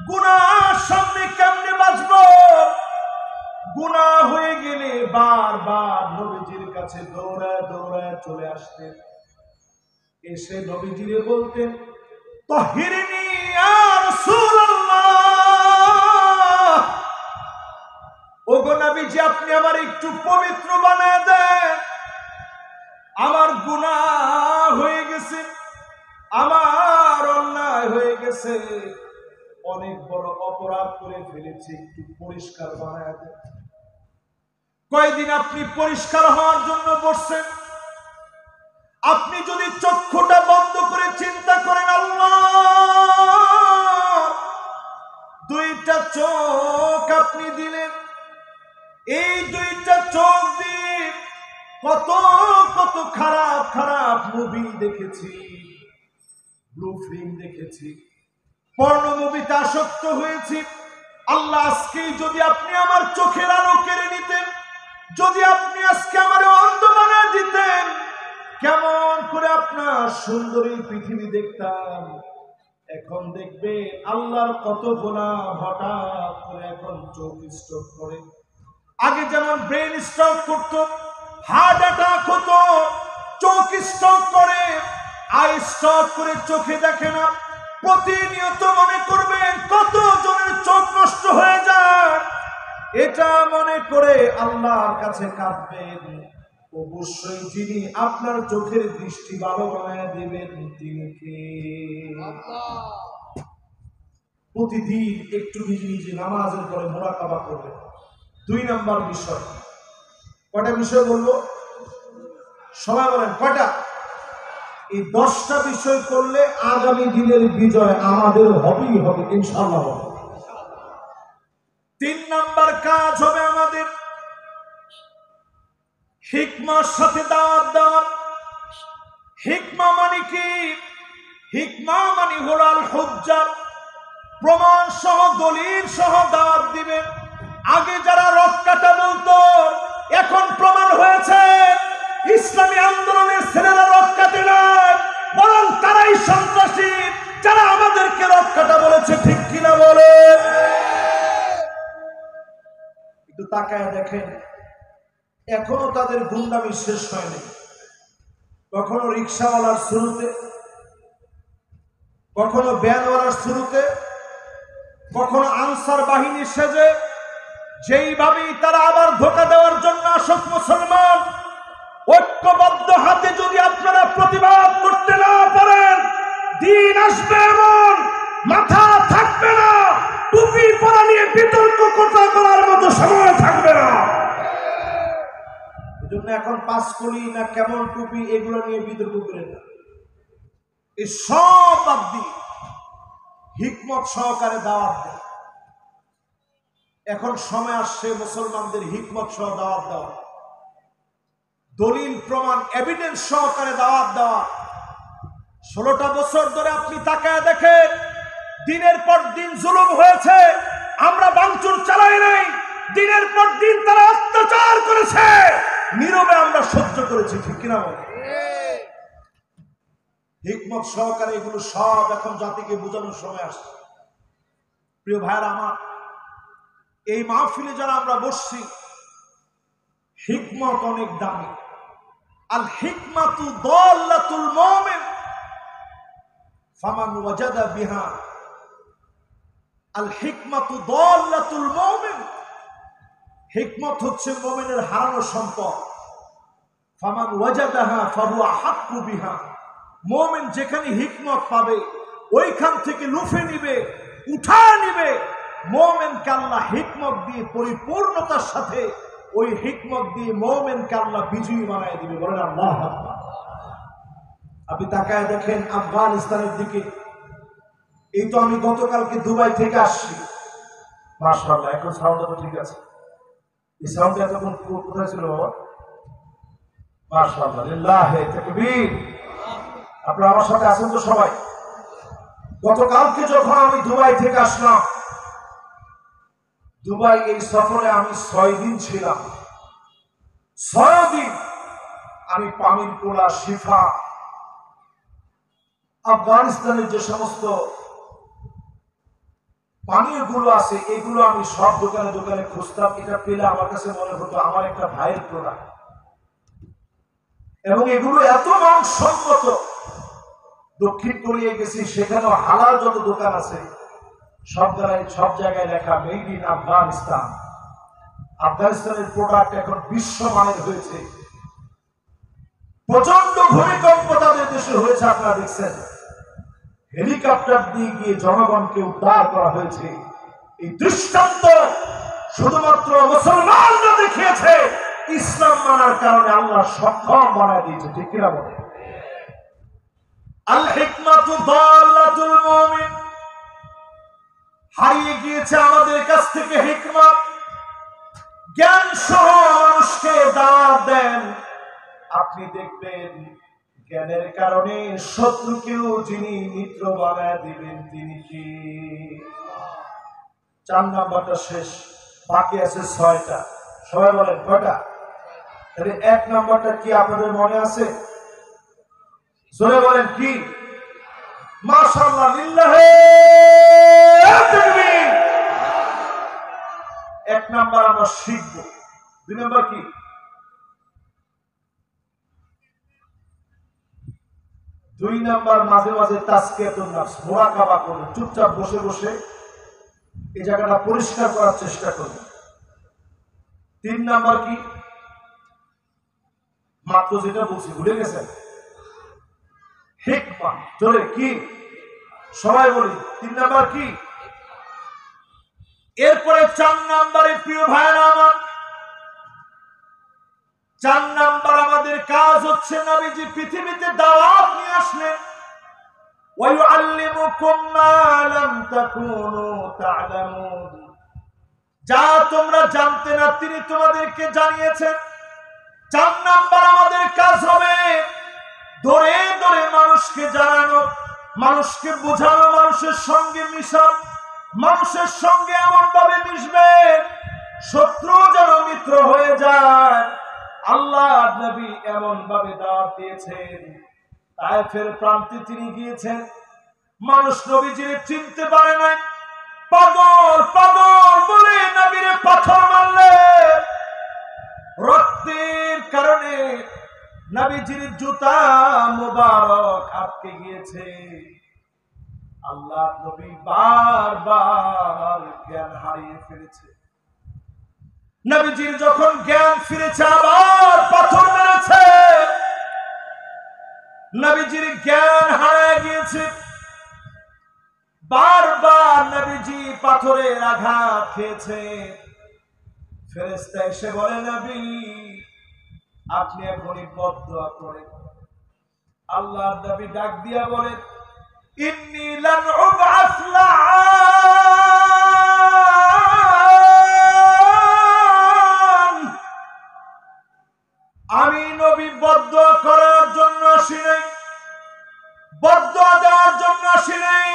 গুনাহর সামনে কেমনে বাঁচবো? গুনাহ হয়ে গেলে বারবার নবীজির কাছে দৌড়ায় দৌড়ায় চলে আসতেন, এসে নবীজিরে বলতেন তাহিরিনী ইয়া রাসূলুল্লাহ, ওগো নবীজি আপনি আমার একটু পবিত্র বানায় দেন, আমার গুনাহ হয়ে গেছে, আমার অন্যায় হয়ে গেছে, অনেক বড় অপরাধ করে ফেলেছি, একটু পরিষ্কার বানায় দেন। কয়দিন আপনি পরিষ্কার হওয়ার জন্য বসছেন, আপনি যদি চক্ষুটা বন্ধ করে চিন্তা করেন আল্লাহ 2টা চোখ আপনি দিলেন, এই 2টা চোখ দিয়ে কত কত খারাপ খারাপ মুভি দেখেছি, ব্লু ফিল্ম দেখেছি, পর্ন মুভিতে আসক্ত হয়েছি। আল্লাহ আজকে যদি আপনি আমার চোখের আলো কেড়ে নিতেন, যদি আপনি আজকে আমার অন্ধ বানিয়ে দিতেন, কেমন করে আপনার সুন্দরী পৃথিবী দেখতাম। এখন দেখবে আল্লাহর কত গুনাহ, হঠাৎ করে এখন চোখ স্ট্রোক করে। আগে যেমন ব্রেন স্ট্রোক করতো, হার্ট অ্যাটাক হতো, চোখ স্ট্রোক করে, আই স্ট্রোক করে চোখে দেখে না। প্রতিনিয়ত মনে করবেন কত জনের চোখ নষ্ট হয়ে যায়, এটা মনে করে আল্লাহর কাছে কাঁদবেন। অবশ্যই যিনি আপনার চোখের দৃষ্টি ভালো বানায় দেবেন তিনি কে? প্রতিদিন একটু নিজে নিজে নামাজের পরে মুরাকাবা করবেন। 2 নাম্বার বিষয়, কয়টা বিষয় বলবো? সবাই বলেন কয়টা? এই 10টা বিষয় করলে আগামী দিনের বিজয় আমাদের হবেই হবে ইনশাআল্লাহ। 3 নাম্বার কাজ হবে আমাদের হিকমার সাথে দাওয়াত দেওয়া। হিকমা মানে কি? হিকমা মানে হলো আল হুজ্জা, প্রমাণ সহ দলিল সহ দাওয়াত দিবেন। আগে যারা রক কাটা বলতো, এখন প্রমাণ হয়েছে ইসলামী আন্দোলনের ছেলেরা রক কাটে না, বরং তারাই সন্ত্রাসী যারা আমাদেরকে রক কাটা বলেছে, ঠিক কিনা বলে? একটু তাকায় দেখেন, এখনো তাদের গুন্ডামি শেষ হয়নি। কখনো রিক্সাওয়ালার শুরুতে, কখনো ভ্যানওয়ালার শুরুতে, কখনো আনসার বাহিনী সেজে, যেইভাবেই তারা আবার ধোঁকা দেওয়ার জন্য আসুক মুসলমান, ঐক্যবদ্ধ হাতে যদি আপনারা প্রতিবাদ করতে না পারেন, দিন আসবে এমন মাথা থাকবে না, টুপি পরা নিয়ে বিতর্ক কথা করার মতো সময় থাকবে না। এজন্য এখন 5 কলি না কেমন টুপি এগুলো নিয়ে বিতর্ক করেন না। এই সব বাদ দিয়ে হিকমত সহকারে দাওয়াত দেয়। এখন সময় আসছে মুসলমানদের হিকমত সহ দাওয়াত দেওয়া, দলিল প্রমাণ এভিডেন্স সহকারে দাওয়াত দেওয়া। 16টা বছর ধরে আপনি তাকায় দেখেন, দিনের পর দিন জুলুম হয়েছে, আমরা ভাঙচুর চালাই নাই, দিনের পর দিন তারা অত্যাচার করেছে, নীরবে আমরা সহ্য করেছি, ঠিক কিনা বলে? হিকমত সহকারে এগুলো সব এখন জাতিকে বোঝানোর সময় আসছে। প্রিয় ভাইরা আমার, এই মাহফিলে যারা আমরা বসছি, হিকমত অনেক দামি। আল হিকমাতু দাল্লাতুল মুমিন ফামান ওয়াজাদা বিহা। আল হিকমাতু দাল্লাতুল মুমিন, হিকমত হচ্ছে মুমিনের হারানো সম্পদ। ফামান ওয়াজাদাহা ফাহুয়া হাক্কু বিহা। মুমিন যেখানে হিকমত পাবে ওইখান থেকে লুফে নিবে, উঠা নিবে। মুমিনকে আল্লাহ হিকমত দিয়ে পরিপূর্ণতার সাথে ওই হিকমত দিয়ে মুমিনকে আল্লাহ বিজয়ী বানায় দিবে। বলেন আল্লাহু আকবার। আপনি তাকায় দেখেন আফগানিস্তানের দিকে। এই তো আমি গতকালকে দুবাই থেকে আসছি, মাশাআল্লাহ এখন সাউন্ড তো ঠিক আছে। এই সাউন্ড এতক্ষণ কোথায় ছিল বাবা? মাশাআল্লাহ, লিল্লাহি তাকবীর। আপনারা আমার সাথে আছেন তো সবাই? গতকালকে যখন আমি দুবাই থেকে আসলাম, দুবাই এই সফরে আমি 6 দিন ছিলাম। 6 দিন আমি পানির পোলা, শিফা, আফগানিস্তানের যে সমস্ত পানীয় গুলো আছে এগুলো আমি সব দোকানে দোকানে খুঁজতাম। এটা পেলে আমার কাছে মনে হতো আমার একটা ভাইয়ের প্রোডাক্ট, এবং এগুলো এত মানসম্মত। দক্ষিণ কোরিয়ায় গেছি, সেখানেও হালাল যত দোকান আছে সব জায়গায় লেখা মেড ইন আফগানিস্তান। আফগানিস্তানের প্রোডাক্ট এখন বিশ্বমানের হয়েছে। প্রচন্ড ভূমিকম্প তাদের দেশে হয়েছে, আপনারা দেখছেন। হেলিকপ্টার দিয়ে গিয়ে জনগণকে উদ্ধার করা হয়েছে। এই দৃষ্টান্ত শুধুমাত্র মুসলমানরা দেখিয়েছে। ইসলাম মানার কারণে আল্লাহ সক্ষম বানায় দিয়েছে, ঠিক কিনা বলে? আল হিকমাতু দাল্লাতুল মুমিন। হারিয়ে গিয়েছে আমাদের কাছ থেকে হিকমত। জ্ঞান সহ মানুষকে দাওয়াত দেন, আপনি দেখবেন জ্ঞানের কারণে শত্রুকেও যিনি মিত্র বানায় দিবেন তিনি কি? 4 নাম্বারটা শেষ, বাকি আছে 6টা। সবাই বলেন কয়টা? তাহলে 1 নাম্বারটা কি আপনাদের মনে আছে? জোরে বলেন কি? মাশাআল্লাহ, লিল্লাহি তাকবীর। 1 নাম্বার আমরা শিখব। 2 নাম্বার কি? 2 নাম্বার মাঝে মাঝে তাজকিয়াতুন নফস, মুরাকাবা করুন। চুপচাপ বসে বসে এই জায়গাটা পরিষ্কার করার চেষ্টা করুন। 3 নাম্বার কি? মাত্র যেটা বলছি ভুলে গেছেন? হিকমত। জোরে কি? সবাই বলি 3 নাম্বার কি? এরপরে 4 নাম্বারে প্রিয় ভাইরা আমার, 4 নাম্বার আমাদের কাজ হচ্ছে নবীজি পৃথিবীতে দাওয়াত নিয়ে আসলেন। ওয়া ইউআল্লিমুকুম মা লাম তাকুনু তা'লামুন। যা তোমরা জানতে না তিনি তোমাদেরকে জানিয়েছেন। 4 নাম্বার আমাদের কাজ হবে দরে দরে মানুষকে জানানো, মানুষকে বোঝানো, মানুষের সঙ্গে মিশান, মানুষের সঙ্গে এমন ভাবে মিশবে শত্রু যেন মিত্র হয়ে যায়। আল্লাহ নবী এমন ভাবে দাওয়াত দিয়েছেন, তায়েফের প্রান্তে তিনি গিয়েছেন, মানুষ নবীজিকে চিনতে পারে নাই। পাগল পাগল বলে নবীরে পাথর মারলে, রক্তের কারণে নবীজির জুতা মুবারক আটকে গিয়েছে। আল্লাহ নবী বারবার জ্ঞান হারিয়ে ফেলেছে। নবীজির যখন জ্ঞান ফিরেছে আবার পাথর মেরেছে। নবীজির জ্ঞান হারিয়ে গিয়েছে। বারবার নবীজি পাথরের আঘাত খেয়েছে। ফেরেশতা এসে বলে, নবী আপনি এখনই বদদুয়া করেন। আল্লাহর নবী ডাক দিয়া বলেন, ইন্নী লান উবআস লাআন, আমি নবী বদদুয়া করার জন্য আসি নাই, বদদুয়া দেওয়ার জন্য আসি নাই।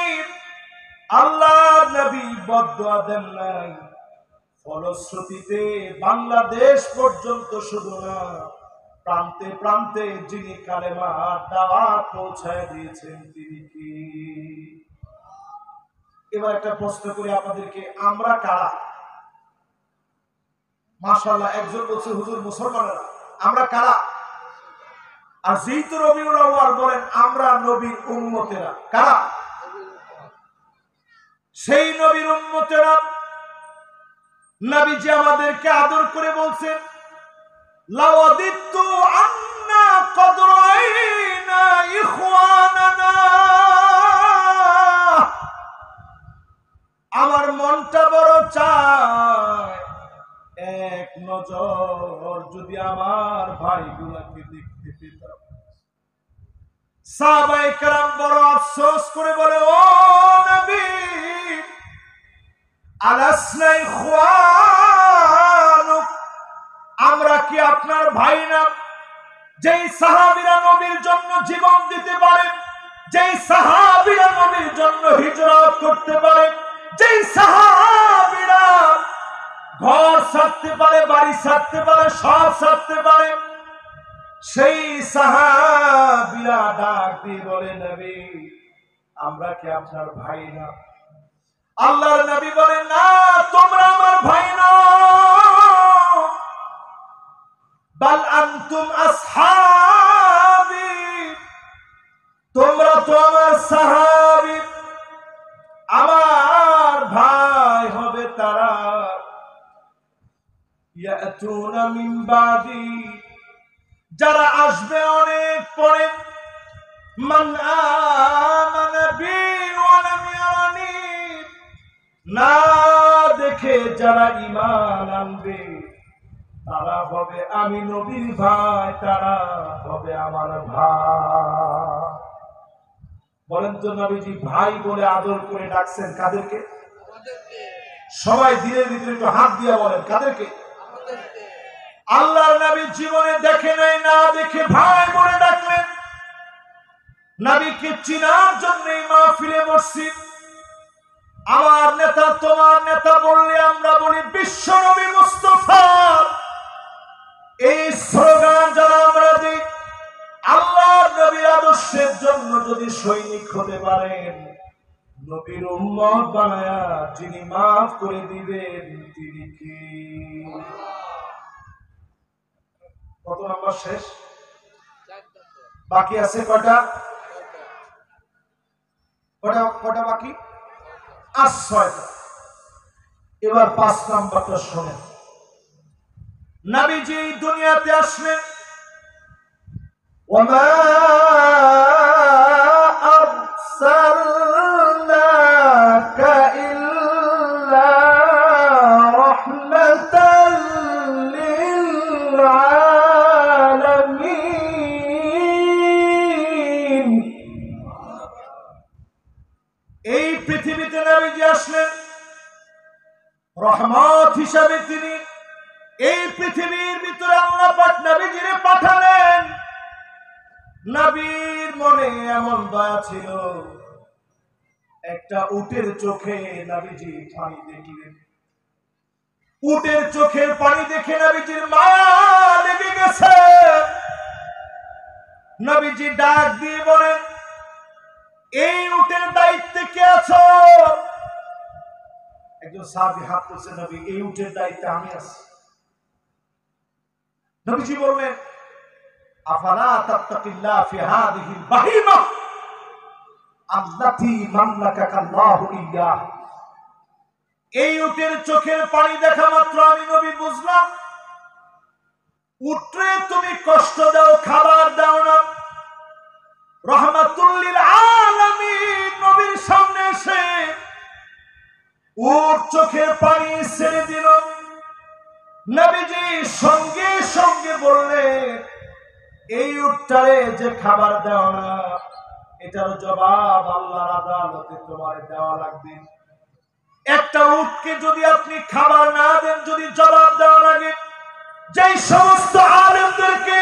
আল্লাহর নবী বদদুয়া দেন নাই, ফলশ্রুতিতে বাংলাদেশ পর্যন্ত শুধু না, প্রান্তে প্রান্তে যিনি কালেমার দাওয়াত পৌঁছায় দিয়েছেন তিনি কি? এবার একটা প্রশ্ন করি আপনাদেরকে, আমরা কারা? মাশাআল্লাহ, একজন বলছে হুজুর মুসলমানেরা। আমরা কারা? আর যেহেতু রবিউল আউয়াল বলেন আমরা নবীর উম্মতেরা। কারা? সেই নবীর উম্মতেরা। নবীজি আমাদেরকে আদর করে বলছেন, লাওয়াদিতু আন্না কদ রাইনা ইখওয়ানানা, আমার মনটা বড় চায় এক নজর যদি আমার ভাইগুলোকে দেখতে পেতাম। সাহাবায়ে কেরাম বড় আফসোস করে বলে, ও নবী, আলাসনা ইখওয়ানুক, আমরা কি আপনার ভাই না? যেই সাহাবীরা নবীর জন্য জীবন দিতে পারেন, যেই সাহাবীরা নবীর জন্য হিজরত করতে পারেন, যেই সাহাবীরা ঘর ছাড়তে পারে, বাড়ি ছাড়তে পারে, সব ছাড়তে পারে, সেই সাহাবীরা ডাক দিয়ে বলে, নবী আমরা কি আপনার ভাই না? আল্লাহর নবী বলেন, না, তোমরা আমার ভাই না, বাল আনতুম আসহাবি, তোমরা তো আমার সাহাবী। আমার ভাই হবে তারা, ইয়াতুনা মিন বাদি, যারা আসবে অনেক পরে, মান আমানা বি ওয়া লাম ইয়ারানি, না দেখে যারা ঈমান আনবে তারা হবে আমি নবীর ভাই, তারা হবে আমার ভাই। বলেন তো, নবীজি ভাই বলে আদর করে ডাকছেন কাদেরকে? সবাই দিনের ভিতরে একটু হাত দিয়ে বলেন, কাদেরকে? আল্লাহর নবী জীবনে দেখে নাই, না দেখে ভাই বলে ডাকলেন। নবীকে চিনার জন্য মাহফিলে বসছি। আমার নেতা তোমার নেতা বললে আমরা বলি বিশ্ব নবী মুস্তাফা। এই স্লোগান যারা আমরা দিই, আল্লাহর নবীর আদর্শের জন্য যদি সৈনিক হতে পারেন, নবীর উম্মত বানায়া যিনি মাফ করে দিবেন তিনি কি? কত নাম্বার শেষ? বাকি আছে কয়টা? কটা বাকি? আর 6টা। এবার 5 নাম্বারটা শোনেন। নবীজি দুনিয়াতে আসলেন, ওয়ামা আরসালনাকা ইল্লা রাহমাতাল লিল আলামিন। এই পৃথিবীতে নবীজি আসলেন রহমত হিসাবে। তিনি এই পৃথিবীর ভিতরে আল্লাহ পাক নবীজিরে পাঠালেন। নবীর মনে এমন দয়া ছিল, একটা উটের চোখে নবীজি পানি দেখলেন। উটের চোখের পানি দেখে নবীজির মায়া লেগে গেছে। নবীজি ডাক দিয়ে বলেন, এই উটের দায়িত্বে কে আছো? একজন সাহাবী হাত তুলছে, নবী এই উটের দায়িত্বে আমি আছি। নবীজি বললেন, আফালা তাত্তাকিল্লাহ ফি হাদিহিল বাহিমা আল্লাতী মাল্লাকাকা আল্লাহু ইয়্যাহ। এই উটের চোখের পানি দেখা মাত্র আমি নবী বুঝলাম, উটরে তুমি কষ্ট দাও, খাবার দাও না। রাহমাতুল লিল আলামিন নবীর সামনে এসে উট চোখের পানি ছেড়ে দিল। নবীজি সঙ্গে সঙ্গে বললেন, এই উটটারে যে খাবার দেওয়া না, এটার জবাব আল্লাহর আদালতে তোমার দেওয়া লাগবে। একটা উটকে যদি আপনি খাবার না দেন, যদি জবাব দেওয়া লাগে, যেই সমস্ত আলেমদেরকে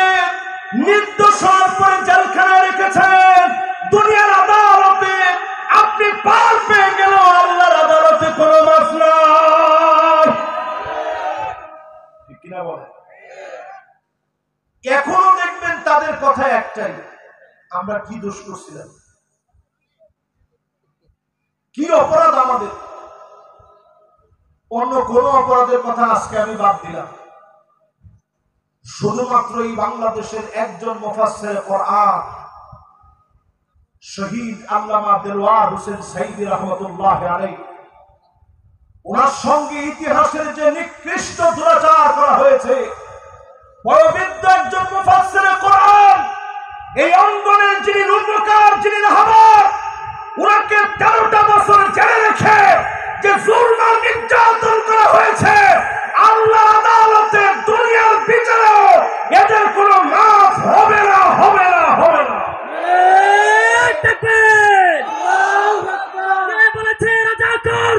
নির্দোষ করে জেলখানায় রেখেছেন, দুনিয়ার আদালতে আপনি পার পেয়ে গেল, আল্লাহর আদালতে কোনো মাফ নাই। ঠিক কিনা বলেন? এখনো দেখবেন তাদের কথা একটাই, আমরা কি দোষ করছিলাম, কি অপরাধ আমাদের। অন্য কোন অপরাধের কথা আজকে আমি বাদ দিলাম, শুধুমাত্র এই বাংলাদেশের একজন মুফাসসির কোরআন শহীদ আল্লামা দেলওয়ার হোসেন সাইদী রাহমাতুল্লাহ আলাইহি, ওনার সঙ্গে ইতিহাসের যে নিকৃষ্ট দুরাচার করা হয়েছে, বয়োবৃদ্ধ একজন মুফাসসির কোরআন, এই অঙ্গনের যিনি রূপকার, যিনি রাহবার, ওনাকে 13টা বছর জেলে রেখে যে জুলম আর নির্যাতন করা হয়েছে, আল্লাহ আদালতে দুনিয়ার বিচারে এদের কোনো মাফ হবে না, হবে না, হবে না। বলেছে রাজাকার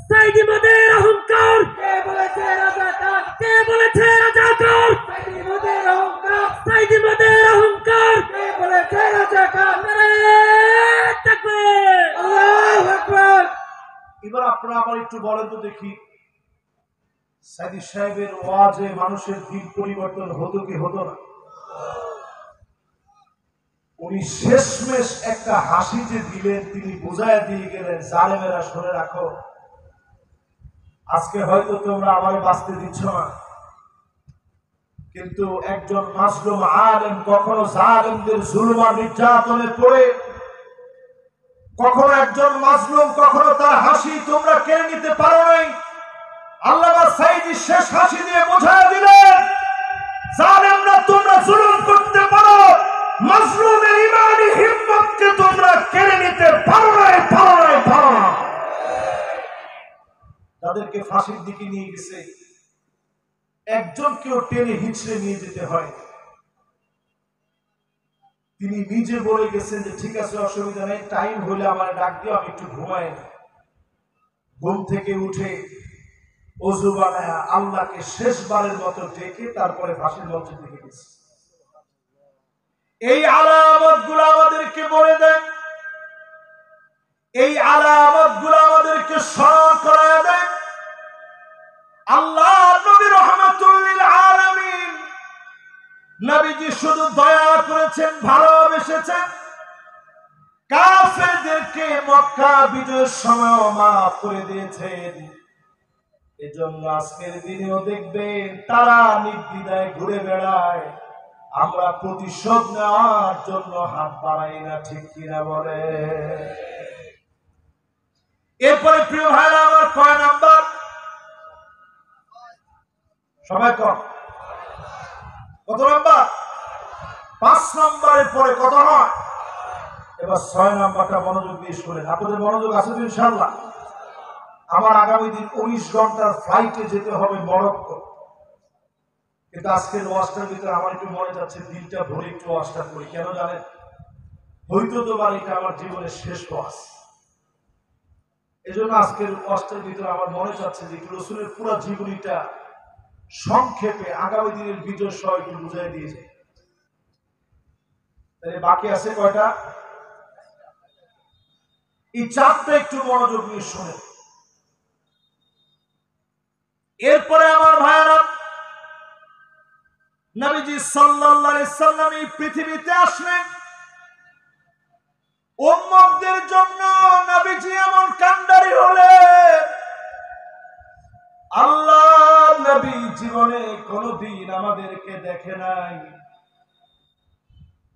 সাইদি মোদের অহংকার, কে বলেছে রাজাকার, কে বলেছে রাজাকার সাইদি মোদের অহংকার, সাইদি মোদের অহংকার, কে বলেছে রাজাকার। তাকবীর, আল্লাহু আকবার। এবার আপনারা আবার একটু বলেন তো দেখি, সাইদি সাহেবের ওয়াজে মানুষের দিক পরিবর্তন হতো কি হতো না? উনি শেষমেশ একটা হাসি যে দিলেন, তিনি বুঝায় দিয়ে গেলেন, জালেমেরা শুনে রাখো, আজকে হয়তো তোমরা আমার বাঁচতে দিচ্ছ না, কিন্তু একজন মাজলুম আলেম কখনো জালেমদের জুলুম আর নির্যাতনে পড়ে, কখনো একজন মাজলুম, কখনো তার হাসি তোমরা কেড়ে নিতে পারো নাই। আল্লামা সাইদী শেষ হাসি দিয়ে বোঝায় দিলেন, জালেমরা তোমরা জুলুম করতে পারো, মাজলুমের ইমানি হিম্মতকে তোমরা কেড়ে নিতে পারো নাই, পারো নাই, পারো না। তাদেরকে ফাঁসির দিকে নিয়ে গেছে, একজনকেও টেনে হিঁচড়ে নিয়ে যেতে হয়। তিনি নিজে বলে গেছেন যে ঠিক আছে, অসুবিধা নেই, টাইম হলে আমার ডাক দিও, আমি একটু ঘুমাই। ঘুম থেকে উঠে ওযু বানায়া আল্লাহকে শেষবারের মতো ডেকে তারপরে ফাঁসির মঞ্চের দিকে গেছে। এই আলামত গুলো আমাদেরকে বলে দেয়, এই আলামত গুলো আমাদেরকে স্মরণ করায় দেয়, আল্লাহ নবী রাহমাতুল লিল আলামিন, নবীজি শুধু দয়া করেছেন, ভালোবেসেছেন, কাফেরদেরকে মক্কা বিজয়ের সময় মাফ করে দিয়েছেন। এজন্য আজকের দিনেও দেখবেন তারা নির্দ্বিধায় ঘুরে বেড়ায়, আমরা প্রতিশোধ নেওয়ার জন্য হাত বাড়াই না। ঠিক কিনা বলে? এরপরে প্রিয় ভাইরা আমার, কয় নাম্বার? সবাই কম, কত নাম্বার? 5 নাম্বারের পরে কত হয়? এবার 6 নাম্বারটা মনোযোগ দিয়ে শুনেন। আপনাদের মনোযোগ আছে তো ইনশাআল্লাহ? আমার আগামী দিন 19 ঘন্টার ফ্লাইটে যেতে হবে মরক্কো, কিন্তু আজকের ওয়াজটার ভিতরে আমার একটু মনে যাচ্ছে দিনটা ভরে একটু ওয়াজটা করি। কেন জানেন? হয়তো তোমার এটা আমার জীবনের শেষ ওয়াজ, এই জন্য আজকের ওয়াজটার ভিতরে আমার মনে যাচ্ছে যে রাসূলের পুরো জীবনীটা সংক্ষেপে আগামী দিনের বিজয় সহ একটু বুঝাই দিয়ে যায়। তাহলে বাকি আছে কয়টা? এই 4টা একটু মনোযোগ দিয়ে শুনে। এরপরে আমার ভাইয়েরা, নবীজি সাল্লাল্লাহু আলাইহি সাল্লাম এই পৃথিবীতে আসলেন, উম্মতদের জন্য নবীজি এমন কান্ডারি হলেন, আল্লাহ নবী জীবনে কোনদিন আমাদেরকে দেখে নাই,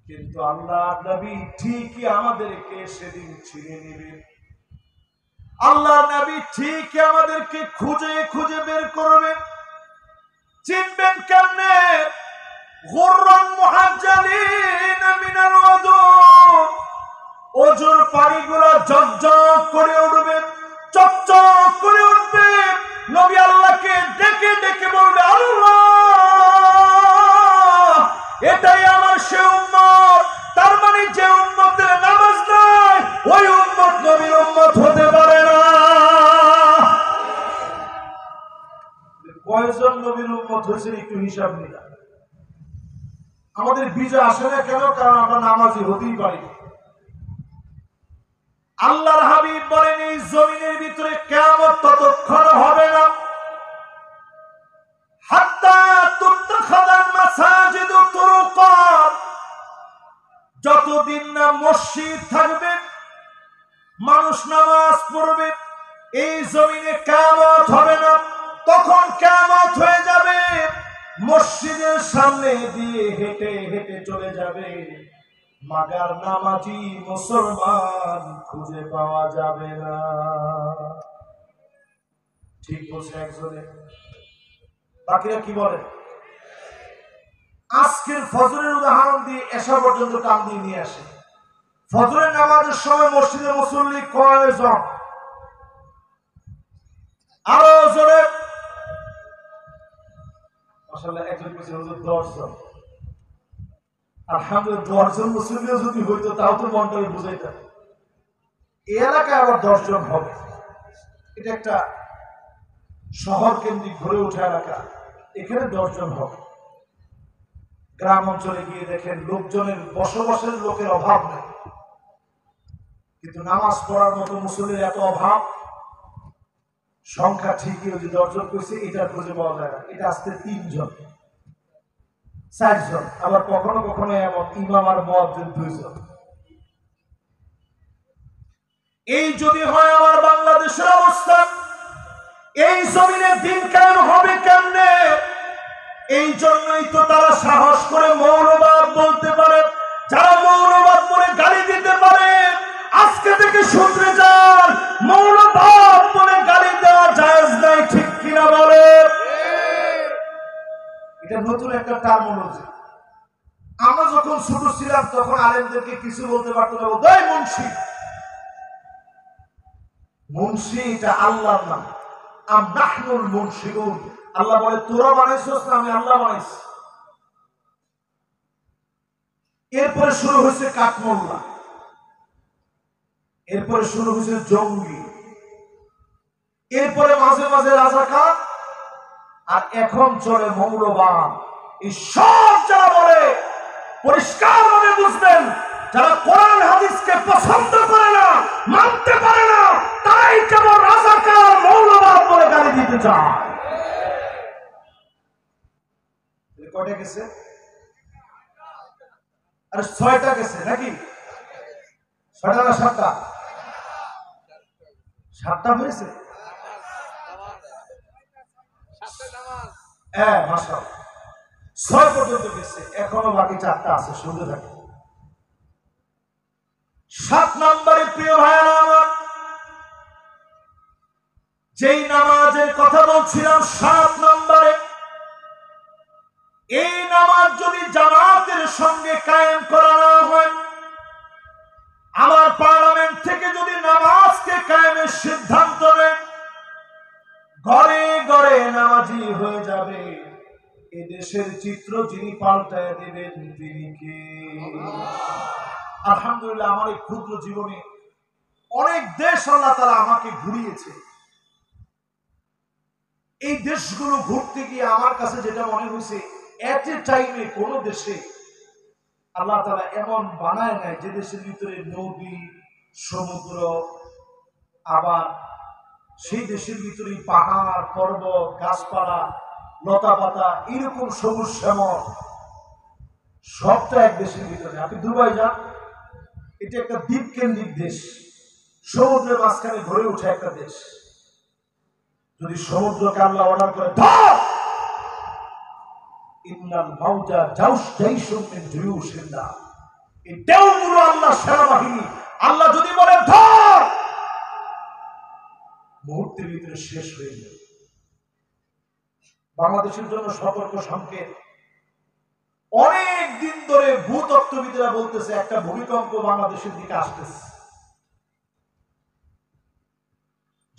কিন্তু আল্লাহ নবী ঠিকই আমাদেরকে সেদিন ছিনিয়ে নেবেন। আল্লাহ নবী ঠিকই আমাদেরকে খুঁজে খুঁজে বের করবেন। চিনবেন কেমনে? গুররান মুহাজ্জালিন মিনাল ওযু, ওযুর পানিগুলো ঝকঝক করে উঠবে, চকচক করে উঠবে। নবী আল্লাহকে ডেকে ডেকে বলবে, আল্লাহ এটাই আমার সে উম্মত। তার মানে যে উম্মতের নামাজ নাই ওই উম্মত নবীর উম্মত হতে পারে না। কয়জন নবীর উম্মত হয়েছে একটু হিসাব নিলাম। আমাদের বিজয় আসে না কেন? কারণ আমরা নামাজি হতেই পারি। আল্লাহর হাবিব বলেন এই জমিনের ভিতরে কিয়ামত ততক্ষণ হবে না হাত্তা তুত্তাখাদাল মাসাজিদু তুরুকান, যতদিন না মসজিদ থাকবে, মানুষ নামাজ পড়বে, এই জমিনে কিয়ামত হবে না। তখন কিয়ামত হয়ে যাবে, মসজিদের সামনে দিয়ে হেঁটে হেঁটে চলে যাবে, মাগার নামাজি মুসলমান খুঁজে পাওয়া যাবে না। ঠিক বলছে একজনে, বাকিরা কি বলে? আজকের ফজরের উদাহরণ দিয়ে এশা পর্যন্ত টান দিয়ে নিয়ে আসে। ফজরের নামাজের সময় মসজিদে মুসল্লি কয়জন? আরো জোরে। আসলে একজন বলছে 10 জন। আলহামদুলিল্লাহ, 10 জন মুসল্লিও যদি হইতো তাও তো মনটাকে বুঝাইতাম। এই এলাকায় আবার 10 জন হবে। এটা একটা শহর কেন্দ্রিক গড়ে ওঠা এলাকা, এখানে 10 জন হবে। গ্রাম অঞ্চলে গিয়ে দেখেন লোকজনের বসবাসের লোকের অভাব নেই, কিন্তু নামাজ পড়ার মতো মুসল্লির এত অভাব। সংখ্যা ঠিকই ওই যে 10 জন কইছে, এটা খুঁজে পাওয়া যায় না। এটা আসতে 3 জন 4 জন, আবার কখনো কখনো এমন ইমাম আর মুয়াজ্জিন 2 জন। এই যদি হয় আমার বাংলাদেশের অবস্থা, এই জমিনে দিন কায়েম হবে কেমনে? এই জন্যই তো তারা সাহস করে মৌলবাদ বলতে পারে। যারা মৌলবাদ বলে গালি দিতে পারে, আজকে থেকে শুনতে যান, মৌলবাদ বলে গালি দেওয়া জায়েজ নাই। ঠিক কিনা বলে? এটা নতুন একটা টার্মিনোলজি। আমরা যখন ছোট ছিলাম তখন আলেমদেরকে কিছু বলতে পারতো না, ওই মুন্সি। মুন্সি এটা আল্লাহর নাম। আমনাহুল মুনশিউন। আল্লাহ বলে তোরা বানাইছস না, আমি আল্লাহ বানাইছি। এরপরে শুরু হয়েছে কাঠমোল্লা, এরপরে শুরু হয়েছে জঙ্গি, এরপরে মাঝে মাঝে রাজাকার, আর এখন চলে মৌলবাদ। এই সব যারা বলে পরিষ্কার ভাবে বুঝবেন, যারা কোরআন হাদিসকে পছন্দ করে না, মানতে পারে না, তাই কেবল রাজাকার মৌলবাদ বলে গালি দিতে চায়। কয়টা গেছে? আরে 6টা গেছে নাকি? 6টা না 7টা? 7টা হয়েছে। হ্যাঁ, মাশাআল্লাহ, 6 পর্যন্ত গেছে, এখনো বাকি 4টা আছে, শুনতে থাকে। 7 নম্বরে প্রিয় ভাইরা আমার, যেই নামাজের কথা বলছিলাম 7 নম্বরে, এই নামাজ যদি জামাতের সঙ্গে কায়েম করা না হয়, আমার পার্লামেন্ট থেকে যদি নামাজকে কায়েমের সিদ্ধান্ত নেয়, ঘরে ঘরে নামাজি হয়ে যাবে, এ দেশের চিত্র যিনি পাল্টায় দেবেন তিনি কে? আলহামদুলিল্লাহ, আমার এই ক্ষুদ্র জীবনে অনেক দেশ আল্লাহ তাআলা আমাকে ঘুরিয়েছে। এই দেশগুলো ঘুরতে গিয়ে আমার কাছে যেটা মনে হয়েছে, এট এ টাইমে কোন দেশে আল্লাহ তাআলা এমন বানায় নাই যে দেশের ভিতরে নদী, সমুদ্র, আবার সেই দেশের ভিতরে পাহাড়, পর্বত, গাছপালা, লতা পাতা, এরকম সবুজ শ্যামল, সবটা এক দেশের ভিতরে। আপনি দুবাই যান, এটা একটা দ্বীপ কেন্দ্রিক দেশ, সমুদ্রের মাঝখানে গড়ে ওঠে একটা দেশ। যদি সমুদ্রকে আল্লাহ অর্ডার করে ধর, ইন্নাল মাউজা জাইশুম মিন জুয়ুশিল্লাহ, এই ঢেউগুলো আল্লাহর সেনাবাহিনী। আল্লাহ যদি বলে ধর, মুহূর্তের ভিতরে শেষ হয়ে যাবে। বাংলাদেশের জন্য সতর্ক সংকেত। অনেক দিন ধরে ভূতত্ত্ববিদরা বলতেছে একটা ভূমিকম্প বাংলাদেশের দিকে আসতেছে,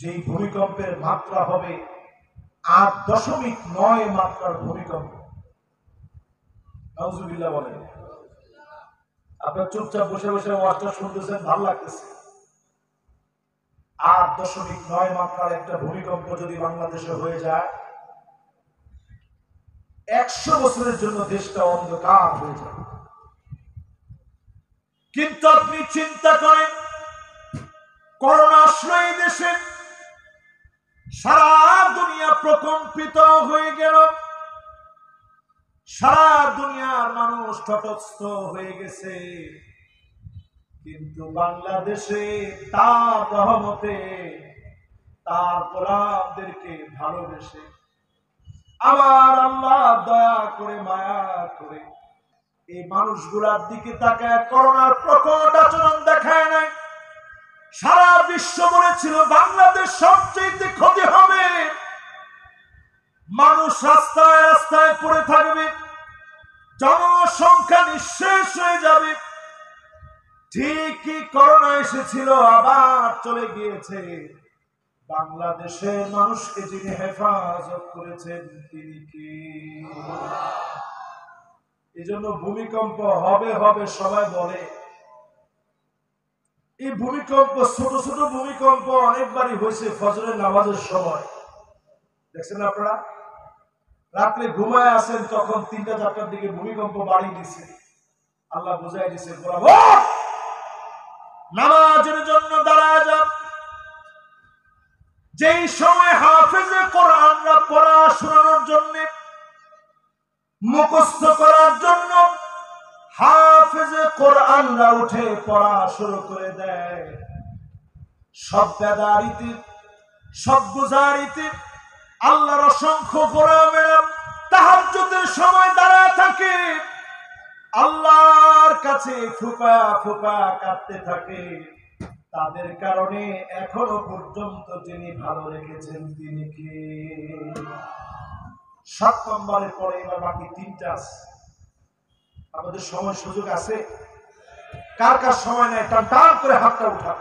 যেই ভূমিকম্পের মাত্রা হবে 8.9 মাত্রার ভূমিকম্প। নাউজুবিল্লাহ বলেন। আপনার চুপচাপ বসে বসে ওয়াজটা শুনতেছেন, ভালো লাগতেছে। 8.9 মাত্রার একটা ভূমিকম্প যদি বাংলাদেশে হয়ে যায়, 100 বছরের জন্য দেশটা অন্ধকার হয়ে যাবে। কিন্তু আপনি চিন্তা করেন, করোনা আসলো এই দেশে, সারা দুনিয়া প্রকম্পিত হয়ে গেল, সারা দুনিয়ার মানুষ তটস্থ হয়ে গেছে। কিন্তু বাংলাদেশে তার রহমতে, তার গোলামদেরকে ভালোবেসে আবার আল্লাহ দয়া করে, মায়া করে এই মানুষগুলার দিকে তাকায় করোনার প্রকট আচরণ দেখায় নাই। সারা বিশ্ব বলেছিল বাংলাদেশ সবচেয়ে ক্ষতি হবে, মানুষ রাস্তায় রাস্তায় পড়ে থাকবে, জনসংখ্যা নিঃশেষ হয়ে যাবে। ঠিকই করোনা এসেছিল, আবার চলে গিয়েছে। বাংলাদেশের মানুষকে যিনি হেফাজত করেছেন তিনি কি? এই জন্য ভূমিকম্প হবে হবে সবাই বলে। এই ভূমিকম্প, ছোট ছোট ভূমিকম্প অনেকবারই হয়েছে ফজরের নামাজের সময়। দেখছেন আপনারা, রাত্রে ঘুমায় আছেন, তখন 3টা-4টার দিকে ভূমিকম্প বাড়ি দিছে। আল্লাহ বুঝাই দিছে, নামাজের জন্য দাঁড়ায় যান। যেই সময় হাফেজে কোরআনরা পড়া শোনানোর জন্য, মুখস্থ করার জন্য হাফেজে কোরআনরা উঠে পড়া শুরু করে দেয়, সব বেদারিতে, সব গুজারিতে আল্লাহর অসংখ্য গোলামেরা তাহাজ্জুদের সময় দাঁড়ায় থাকে, আল্লাহর কাছে ফুপা ফুপা কাঁদতে থাকে। তাদের কারণে এখনো পর্যন্ত যিনি ভালো রেখেছেন তিনি কি? 7 নম্বরের পরে এবার বাকি 3টা আছে। আমাদের সময় সুযোগ আছে? কার কার সময় নেই টান টান করে হাতটা উঠা।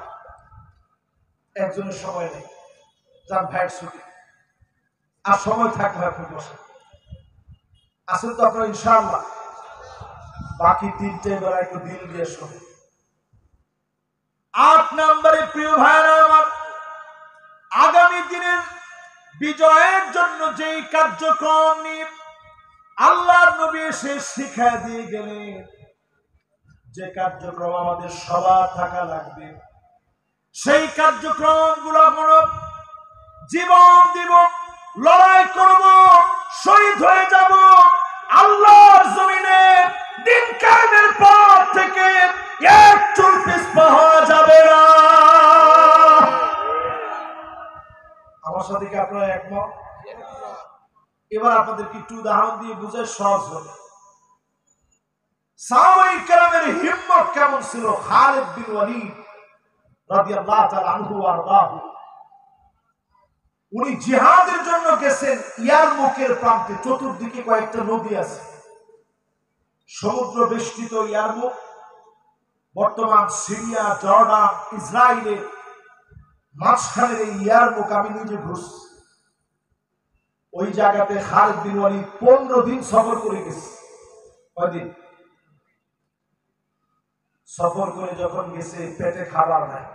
একজনের সময় নেই, যান ভাইয়ের ছুটি। আর সময় থাকলে আপনি বসে আসেন তো আপনার ইনশাআল্লাহ। বাকি 3টে এবার একটু দিল দিয়ে শোনেন। 8 নম্বরে প্রিয় ভাইরা আমার, আগামী দিনের বিজয়ের জন্য যেই কার্যক্রম নিয়ে আল্লাহর নবী এসে শিক্ষা দিয়ে গেলেন, যে কার্যক্রম আমাদের সবার থাকা লাগবে, সেই কার্যক্রম গুলো হলো জীবন দিব, লড়াই করব, শহীদ হয়ে যাব, আল্লাহর জমিনে দিন কায়েমের পর থেকে এক চুল পিছপা হওয়া যাবে না। আমার সাথে কি আপনারা একমত? এবার আপনাদেরকে একটু উদাহরণ দিয়ে বুঝাই সহজ হবে। সাহাবায়ে কেরামের হিম্মত কেমন ছিল। খালিদ বিন ওয়ালিদ রাদিয়াল্লাহু তাআলা আনহু ওয়া আরদাহু, উনি জিহাদের জন্য গেছেন ইয়ারমুকের প্রান্তে। চতুর্দিকে কয়েকটা নদী আছে, সমুদ্র বেষ্টিত ইয়ারমুক, বর্তমান সিরিয়া, জর্ডান, ইসরায়েলের মাঝখানের এই ইয়ারমুক আমি নিজে ঘুরছি। ওই জায়গাতে খালিদ বিন ওয়ালিদ 15 দিন সফর করে গেছে। কয়দিন সফর করে যখন গেছে, পেটে খাবার নাই।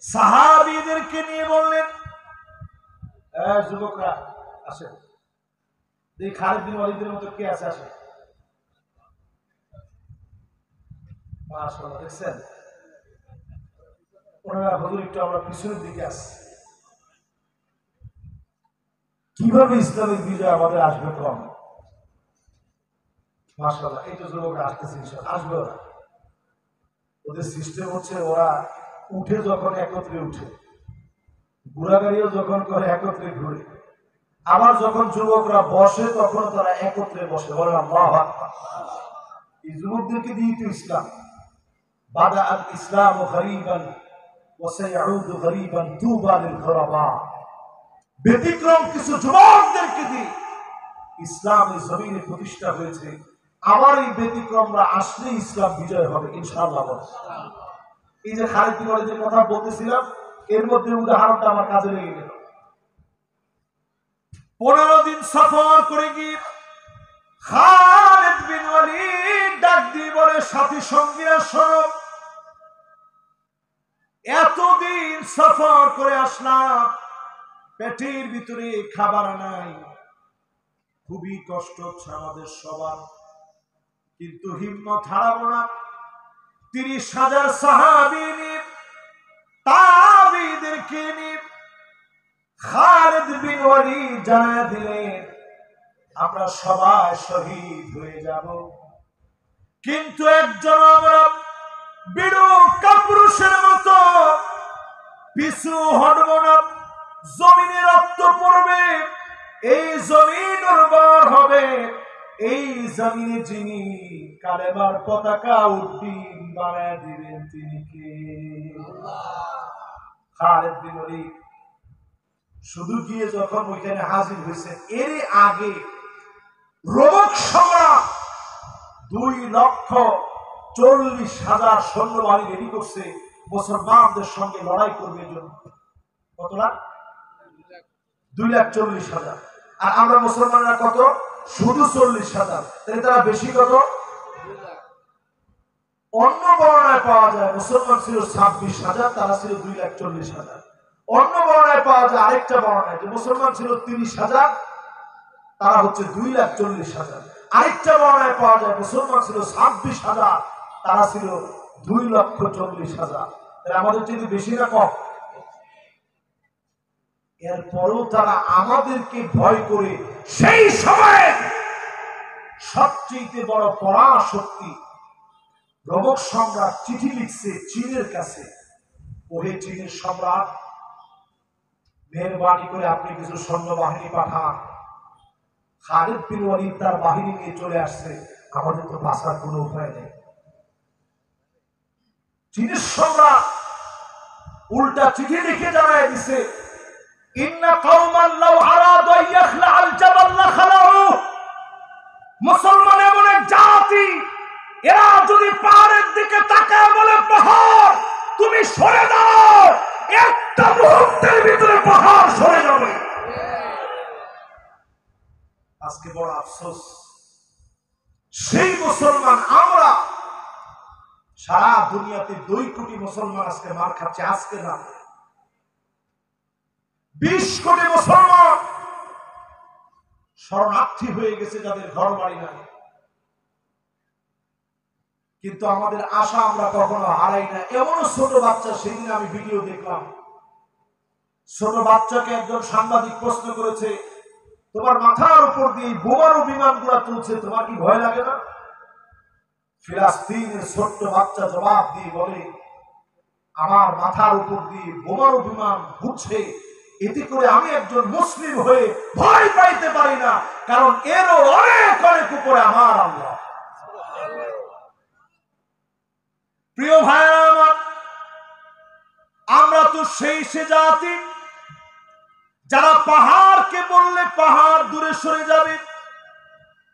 সাহাবীদেরকে নিয়ে বললেন, যুবকরা আসেন, এই খালিদ বিন ওয়ালিদের মতো কে আছে আসেন। মাশাআল্লাহ, দেখছেন ওনারা হুজুর একটু আমরা পিছনের দিকে আসছি। কিভাবে ইসলামের বিজয় আমাদের আসবে কম। মাশাআল্লাহ, এই তো যুবকরা আসতেছে, আসবে ওরা। ওদের সিস্টেম হচ্ছে ওরা উঠে যখন একত্রে উঠে, ঘোরাগাড়িও যখন করে একত্রে ঘুরে, আবার যখন যুবকরা বসে তখন তারা একত্রে বসে। বলেন আল্লাহু আকবার। এই যুবকদেরকে দিয়ে তো ইসলাম। বাদা আল ইসলাম গরীবান ওয়া সায়াউদু গরীবান তুবা লিল গুরাবা। ব্যতিক্রম কিছু যুবকদেরকে দিয়ে ইসলাম এই জমিনে প্রতিষ্ঠা হয়েছে। আবার এই ব্যতিক্রমরা আসলে ইসলাম বিজয় হবে ইনশাআল্লাহ। এই যে খালিদ বিন ওয়ালিদের কথা বলতেছিলাম, এর মধ্যে উদাহরণটা আমার কাজে লেগে গেল। 15 দিন সফর করে গিয়ে খালিদ বিন ওয়ালিদ ডাক দিয়ে বলে, সাথী সঙ্গীরা শোনো, এতদিন সফর করে আসলাম, পেটের ভিতরে খাবার নাই, খুবই কষ্ট হচ্ছে আমাদের সবার, কিন্তু হিম্মত হারাবো না। 30,000 সাহাবী নিয়ে, তাবেঈদেরকে নিয়ে খালিদ বিন ওয়ালিদ জানায়া দিলেন, আমরা সবাই শহীদ হয়ে যাব, কিন্তু একজন আমরা বীরু কাপুরুষের মতো পিছু হটব না। জমিনে রক্ত পড়বে, এই জমিন উর্বর হবে, এই জমিনে যিনি কালেমার পতাকা উড্ডীন বানায় দিবেন তিনি কে? খালিদ বিন ওয়ালিদ শুধু গিয়ে যখন ওইখানে হাজির হয়েছে, এর আগে রোমক সম্রাট 2,40,000 সৈন্যবাহিনী রেডি করছে মুসলমানদের সঙ্গে লড়াই করবে জন্য। কত লাখ? 2,40,000। আর আমরা মুসলমানরা কত? শুধু 40,000। তাহলে তারা বেশি কত? অন্য বর্ণনায় পাওয়া যায় মুসলমান ছিল 26,000, তারা ছিল 2,40,000। অন্য বর্ণনায় পাওয়া যায় আরেকটা বর্ণনায় যে মুসলমান ছিল 30,000, তারা হচ্ছে 2,40,000। আরেকটা বর্ণনায় পাওয়া যায় মুসলমান ছিল 26,000, তারা ছিল 2,40,000। আমাদের যদি বেশি না কম? এরপরও তারা আমাদেরকে ভয় করে সেই সময়ে সবচেয়ে বড় পরাশক্তি রোমক সম্রাট চিঠি লিখছে চীনের কাছে, ওহে চীনের সম্রাট, মেহরবানি করে আপনি কিছু সৈন্যবাহিনী পাঠান। খালিদ বিন ওয়ালিদ তার বাহিনী নিয়ে চলে আসছে, আমাদের তো বাঁচার কোনো উপায় নেই। চীনের সম্রাট উল্টা চিঠি লিখে জানায় দিছে, ইন্না কওমান লাউ আরাদু ইয়াখলা আল জাবাল লাখলাউ, মুসলমান এমন এক জাতি, এরা যদি পাহাড়ের দিকে তাকায় বলে পাহাড় তুমি সরে দাও, একটা মুহূর্তের ভিতরে পাহাড় সরে যাবে। আজকে বড় আফসোস, সেই মুসলমান আমরা, সারা দুনিয়াতে 2 কোটি মুসলমান আজকে মার খাচ্ছে। আজকে না, 20 কোটি মুসলমান শরণার্থী হয়ে গেছে, যাদের ঘর বাড়ি নাই। কিন্তু আমাদের আশা আমরা কখনো হারাই না। এমনও ছোট বাচ্চা, সেদিন আমি ভিডিও দেখলাম, ছোট বাচ্চাকে একজন সাংবাদিক প্রশ্ন করেছে, তোমার মাথার উপর দিয়ে বোমার বিমানগুলো চলছে, তোমার কি ভয় লাগে না? ফিলিস্তিনের ছোট্ট বাচ্চা জবাব দিয়ে বলে, আমার মাথার উপর দিয়ে বোমার বিমান ঘুরছে, এতে করে আমি একজন মুসলিম হয়ে ভয় পাইতে পারি না, কারণ এরও অনেক অনেক উপরে আমার আল্লাহ। প্রিয় ভাইরা আমার, আমরা তো সেই সে জাতি যারা পাহাড়কে বললে পাহাড় দূরে সরে যাবে,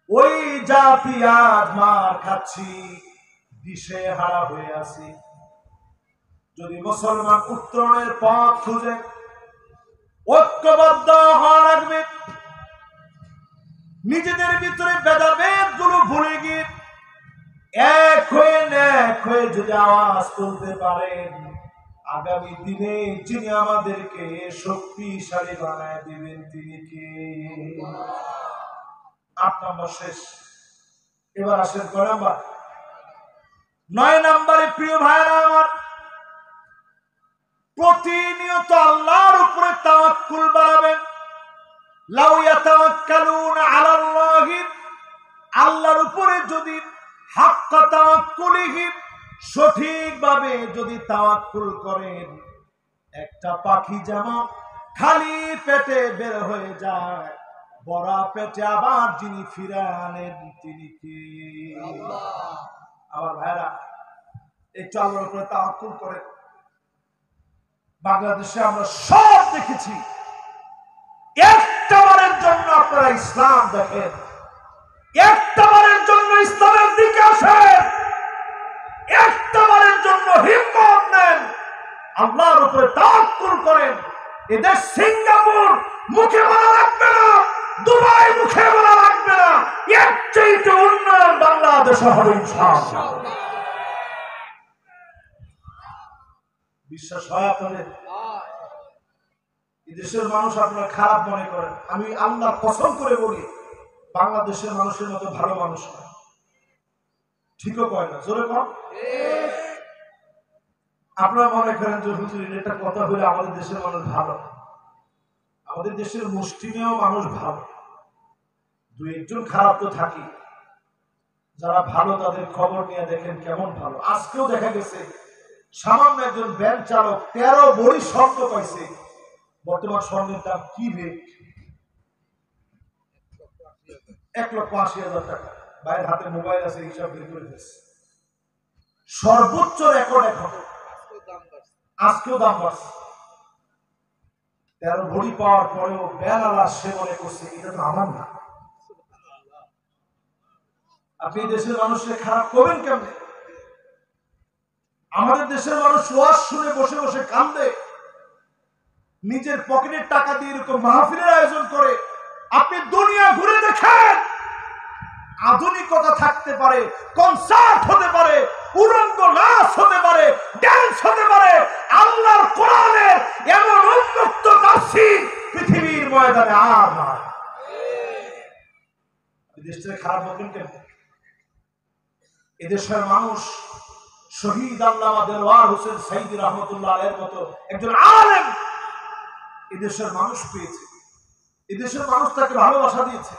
ওই জাতি আজ মার খাচ্ছি, দিশে হারা হয়ে আছি। যদি মুসলমান উত্তরণের পথ খুঁজে, ঐক্যবদ্ধ হওয়া লাগবে। নিজেদের ভিতরে ভেদাভেদ গুলো ভুলে গিয়ে এক হয়ে যদি আওয়াজ তুলতে পারেন, আগামী দিনে যিনি আমাদেরকে শক্তিশালী বানায় দিবেন তিনি কে? 8 নম্বর শেষ, এবার আসেন 9 নম্বর। 9 নম্বরে প্রিয় ভাইরা আমার, প্রতিনিয়ত আল্লাহর উপরে তাওয়াক্কুল বাড়াবেন। লাউ ইয়াতাওয়াক্কালুনা আলাল্লাহি, আল্লাহর উপরে যদি হাক্কা তাওয়াক্কুলিহি, সঠিকভাবে যদি তাওয়াক্কুল করেন, একটা পাখি যেমন খালি পেটে বের হয়ে যায়, বড়া পেটে আবার যিনি ফিরে আনেন তিনি কে? আল্লাহ। আমার ভাইরা, একটু আল্লাহর উপরে তাওয়াক্কুল করেন। বাংলাদেশে আমরা সব দেখেছি, একটাবারের জন্য আপনারা ইসলাম দেখেন, একটাবারের জন্য ইসলামের দিকে আসেন, একটাবারের জন্য হিম্মত নেন, আল্লাহর উপরে তাওয়াক্কুল করেন। এদের সিঙ্গাপুর মুখে বলা লাগবে না, দুবাই মুখে বলা লাগবে না, এর চাইতে উন্নয়ন বাংলাদেশে হবে ইনশাআল্লাহ। বিশ্বাস হয় আপনাদের? এই দেশের মানুষ আপনারা খারাপ মনে করেন, আমি আল্লাহ কসম করে বলি বাংলাদেশের মানুষের মতো ভালো মানুষ নয়। ঠিকও কয় না, জোরে কম। আপনারা মনে করেন যে হুজুর এটা কথা হলে আমাদের দেশের মানুষ ভালো, আমাদের দেশের মুষ্টিমেয় মানুষ ভালো, দুই একজন খারাপ তো থাকি। যারা ভালো তাদের খবর নিয়ে দেখেন কেমন ভালো। আজকেও দেখা গেছে সামান্য একজন ব্যাংক চালক 13 ভরি স্বর্ণ পাইছে। বর্তমান স্বর্ণের দাম কি রেট? 1,80,000 টাকা। ভাইয়ের হাতে মোবাইল আছে, হিসাব বের করে দিচ্ছে। সর্বোচ্চ রেকর্ড এখন, আজকেও দাম বাড়ছে। 13 ভরি পাওয়ার পরেও বেলালা সে মনে করছে এটা তো আমার না। আপনি দেশের মানুষকে খারাপ করবেন কেমনে? আমাদের দেশের মানুষ ওয়াজ শুনে বসে বসে কান্দে, নিজের পকেটের টাকা দিয়ে এরকম মাহফিলের আয়োজন করে। আপনি দুনিয়া ঘুরে দেখেন, আধুনিকতা থাকতে পারে, কনসার্ট হতে পারে, উলঙ্গ নাচ হতে পারে, ড্যান্স হতে পারে, আল্লাহর কোরআনের এমন উন্মুক্ত তাফসীর পৃথিবীর ময়দানে আর নয়। দেশটাকে খারাপ বলবেন কেন? এদেশের মানুষ শহীদ আল্লামা দেলোয়ার হোসেন সাইদি রহমতুল্লাহ আলাইহির মতো একজন আলেম এদেশের মানুষ পেয়েছে। এদেশের মানুষ তাকে ভালোবাসা দিয়েছে।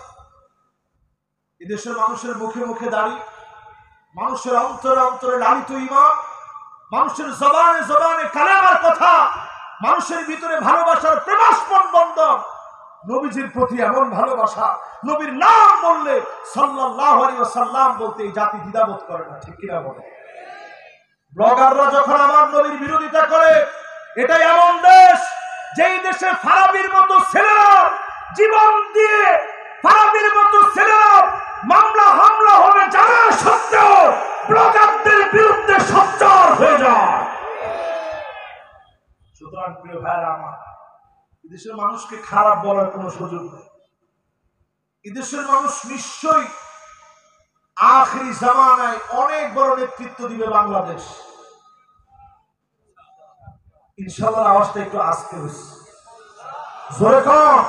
এদেশের মানুষের মুখে মুখে দাঁড়িয়ে, মানুষের অন্তরে অন্তরে লালিত ঈমান, মানুষের জবানে জবানে কালেমার কথা, মানুষের ভিতরে ভালোবাসার প্রেমাস্পন বন্ধন, নবীজির প্রতি এমন ভালোবাসা, নবীর নাম বললে সাল্লাল্লাহু আলাইহি ওয়াসাল্লাম বলতে এই জাতি দ্বিধাবোধ করে না। ঠিক কিনা বলে? ব্লগাররা যখন আমার নবীর বিরোধিতা করে, এটা এমন দেশ যেই দেশে ফারাবির মতো ছেলেরা জীবন দিয়ে, ফারাবির মতো ছেলেরা মামলা হামলা হবে জানা সত্ত্বেও ব্লগারদের বিরুদ্ধে সোচ্চার হয়ে যায়। সুতরাং প্রিয় ভাইরা আমার, এদেশের মানুষকে খারাপ বলার কোনো সুযোগ নেই। এদেশের মানুষ নিশ্চয়ই আখিরি জামানায় অনেক বড় নেতৃত্ব দিবে বাংলাদেশ। ইনশাআল্লাহ। আওয়াজটা একটু আস্তে হচ্ছে, জোরে কম।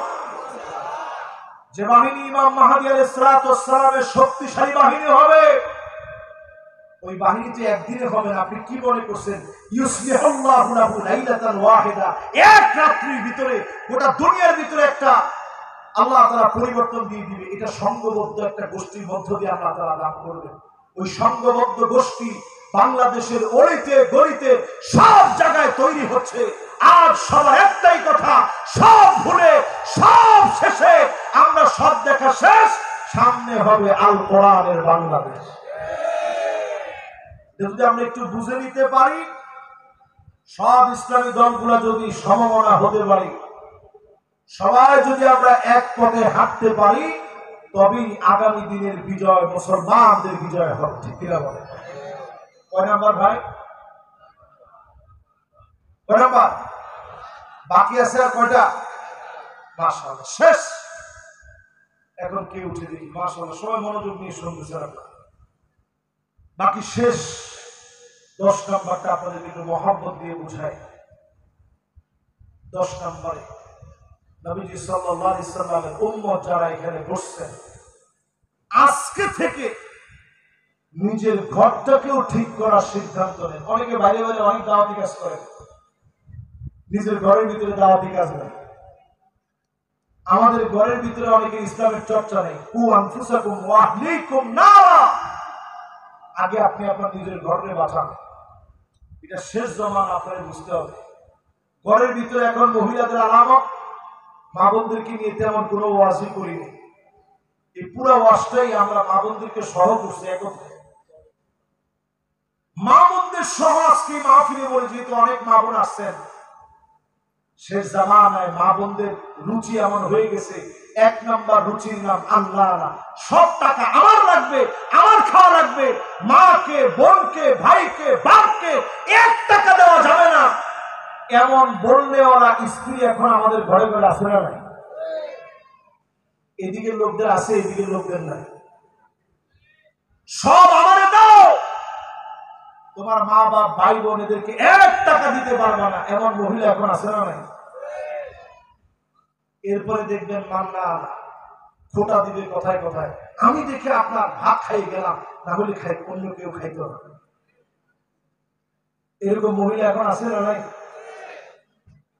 যে বাহিনী ইমাম মাহদী আলাইহিস সালাতু ওয়াস সালামের শক্তিশালী বাহিনী হবে, ওই বাহিনীতে একদিনে হবে না। আপনি কি মনে করছেন ইউসলিহুল্লাহু লাহু লাইলাতান ওয়াহিদা, এক রাত্রির ভিতরে গোটা দুনিয়ার ভিতরে একটা আল্লাহ তাআলা পরিবর্তন দিয়ে দিবে? এটা সংঘবদ্ধ একটা গোষ্ঠীর মধ্য দিয়ে আল্লাহ তাআলা দান করবেন। ওই সংঘবদ্ধ গোষ্ঠী বাংলাদেশের অলিতে গলিতে সব জায়গায় তৈরি হচ্ছে। আজ সবার একটাই কথা, সব ভুলে সব শেষে আমরা সব দেখা শেষ, সামনে হবে আল কোরআনের বাংলাদেশ। যদি আমরা একটু বুঝে নিতে পারি, সব ইসলামী দলগুলা যদি সমমনা হতে পারি, সবাই যদি আমরা এক পথে হাঁটতে পারি, তবেই আগামী দিনের বিজয় মুসলমানদের বিজয় হবে। ঠিক কিনা বলে? কয় নাম্বার ভাই? কয় নাম্বার? বাকি আছে আর কয়টা? মাশাআল্লাহ, শেষ। এখন কে উঠে দেখি? মাশাআল্লাহ, সবাই মনোযোগ নিয়ে শুনতেছেন আপনারা। বাকি শেষ। 10 নাম্বারটা আপনাদের একটু মহব্বত দিয়ে বুঝাই। 10 নম্বরে নবীজি সাল্লাল্লাহু আলাইহি সাল্লামের উম্মত যারা এখানে বসছেন, আজকে থেকে নিজের ঘরটাকেও ঠিক করার সিদ্ধান্ত নেন। অনেকে বাইরে বাইরে অনেক দাওয়াতি কাজ করেন, নিজের ঘরের ভিতরে দাওয়াতি কাজ নেই। আমাদের ঘরের ভিতরে অনেকে ইসলামের চর্চা নেই। কু আনফুসাকুম ওয়া আহলিকুম নারা। আগে আপনি আপনার নিজের ঘরে বাঁচান। এটা শেষ জমান, আপনাকে বুঝতে হবে। ঘরের ভিতরে এখন মহিলাদের আলামত, মা বোনদেরকে নিয়ে তেমন কোনো ওয়াজই করিনি। এই পুরো ওয়াজটাই আমরা মা বোনদেরকে সহ করছি একত্রে। মা বোনদের সহ আজকে মাহফিলে বলে, যেহেতু অনেক মা বোন আসছেন, শেষ জামানায় মা বোনদের রুচি এমন হয়ে গেছে, 1 নম্বর রুচির নাম আল্লাহ না। সব টাকা আমার লাগবে, আমার খাওয়া লাগবে। মাকে, বোনকে, ভাইকে, বাপকে 1 টাকা দেওয়া যাবে না, এমন বললে ওরা স্ত্রী এখন আমাদের ঘরে ঘরে আসে না। নাই এদিকের লোকদের আছে, এদিকের লোকদের নাই। সব আমারে দাও, তোমার মা বাপ ভাই বোন এদেরকে 1 টাকা দিতে পারবা না, এমন মহিলা এখন আছে না নাই? এরপরে দেখবেন মান্না খোটা দিবে কথায় কথায়, আমি দেখে আপনার ভাত খাই গেলাম, না হলে খাই অন্য কেউ খাইতে হবে। এরকম মহিলা এখন আছে না নাই?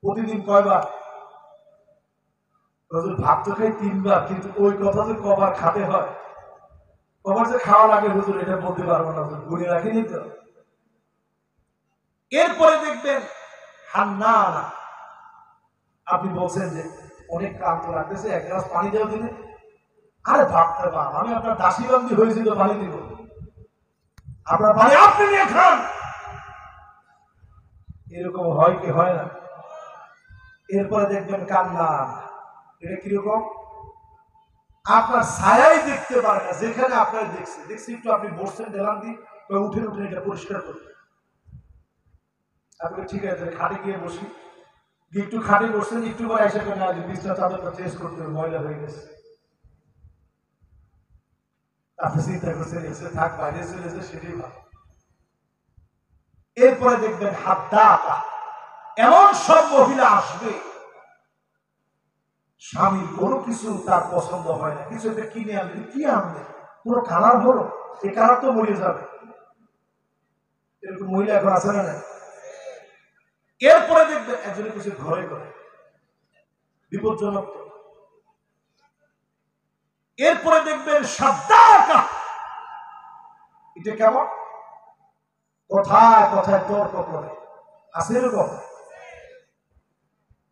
প্রতিদিন কয়বার? ভাত তো খাই 3 বার, কিন্তু ওই কথা যে কবার খাতে হয়, কবার যে খাওয়া লাগে হুজুর এটা বলতে পারবো না, গুনে রাখিনি তো। এরপরে দেখবেন হান্না, আপনি বলছেন যে অনেক ক্লান্ত লাগতেছে, 1 গ্লাস পানি দেওয়া দিলে, আরে ভাবতে পার আমি আপনার দাসীবন্দি হয়েছি তো পানি দিব, আপনার পানি আপনি নিয়ে খান। এরকম হয় কি হয় না? এরপরে দেখবেন কান্না, এটা কিরকম? আপনার ছায়াই দেখতে পারে না, যেখানে আপনার দেখছি একটু আপনি বসছেন দিলাম দিই, উঠে এটা পরিষ্কার করবেন। আপনি ঠিক আছে খাটে গিয়ে বসি, একটু খাটে বসছেন, একটু পরে এসে না বিছনা চাদরটা চেঞ্জ করতে ময়লা হয়ে গেছে, আপনি চিন্তা করছেন এসে থাক, বাইরে চলে এসে সেটাই ভালো। এরপরে দেখবেন হাদ্দাতা, এমন সব মহিলা আসবে স্বামীর কোনো কিছু তার পছন্দ হয় না, কিছু একটা কিনে আনবে, কি আনবে, কোনো কালার হলো, এই কালার তো মরে যাবে, এরকম মহিলা এখন আছে না? এরপরে দেখবেন একজনের কিছু ঘরে ঘরে, বিপজ্জনক। এরপরে দেখবেন সাদ্দাকা, এটা কেমন? কথায় কথায় তর্ক করে, আছে এরকম?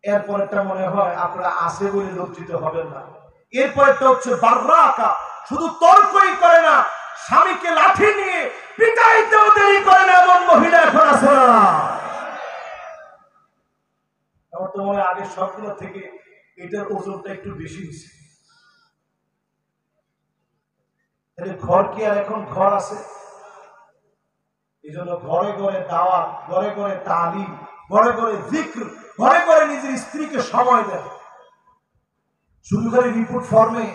এরপরেরটা মনে হয় আপনারা আছে বলে লজ্জিত হবেন না। এরপরেরটা হচ্ছে বাররাকা, শুধু তর্কই করে না, স্বামীকে লাঠি নিয়ে পিটাইতেও দেরি করে না, এমন মহিলা এখন আছে না? আমার তো মনে হয় আগের সবগুলো থেকে এটার ওজনটা একটু বেশি হয়েছে। ঘর কি আর এখন ঘর আছে? এই জন্য ঘরে ঘরে দাওয়াত, ঘরে ঘরে তালিম, ঘরে ঘরে জিক্র, ঘরে ঘরে নিজের স্ত্রীকে সময় দেয়। শুধু খালি রিপোর্ট ফর্মে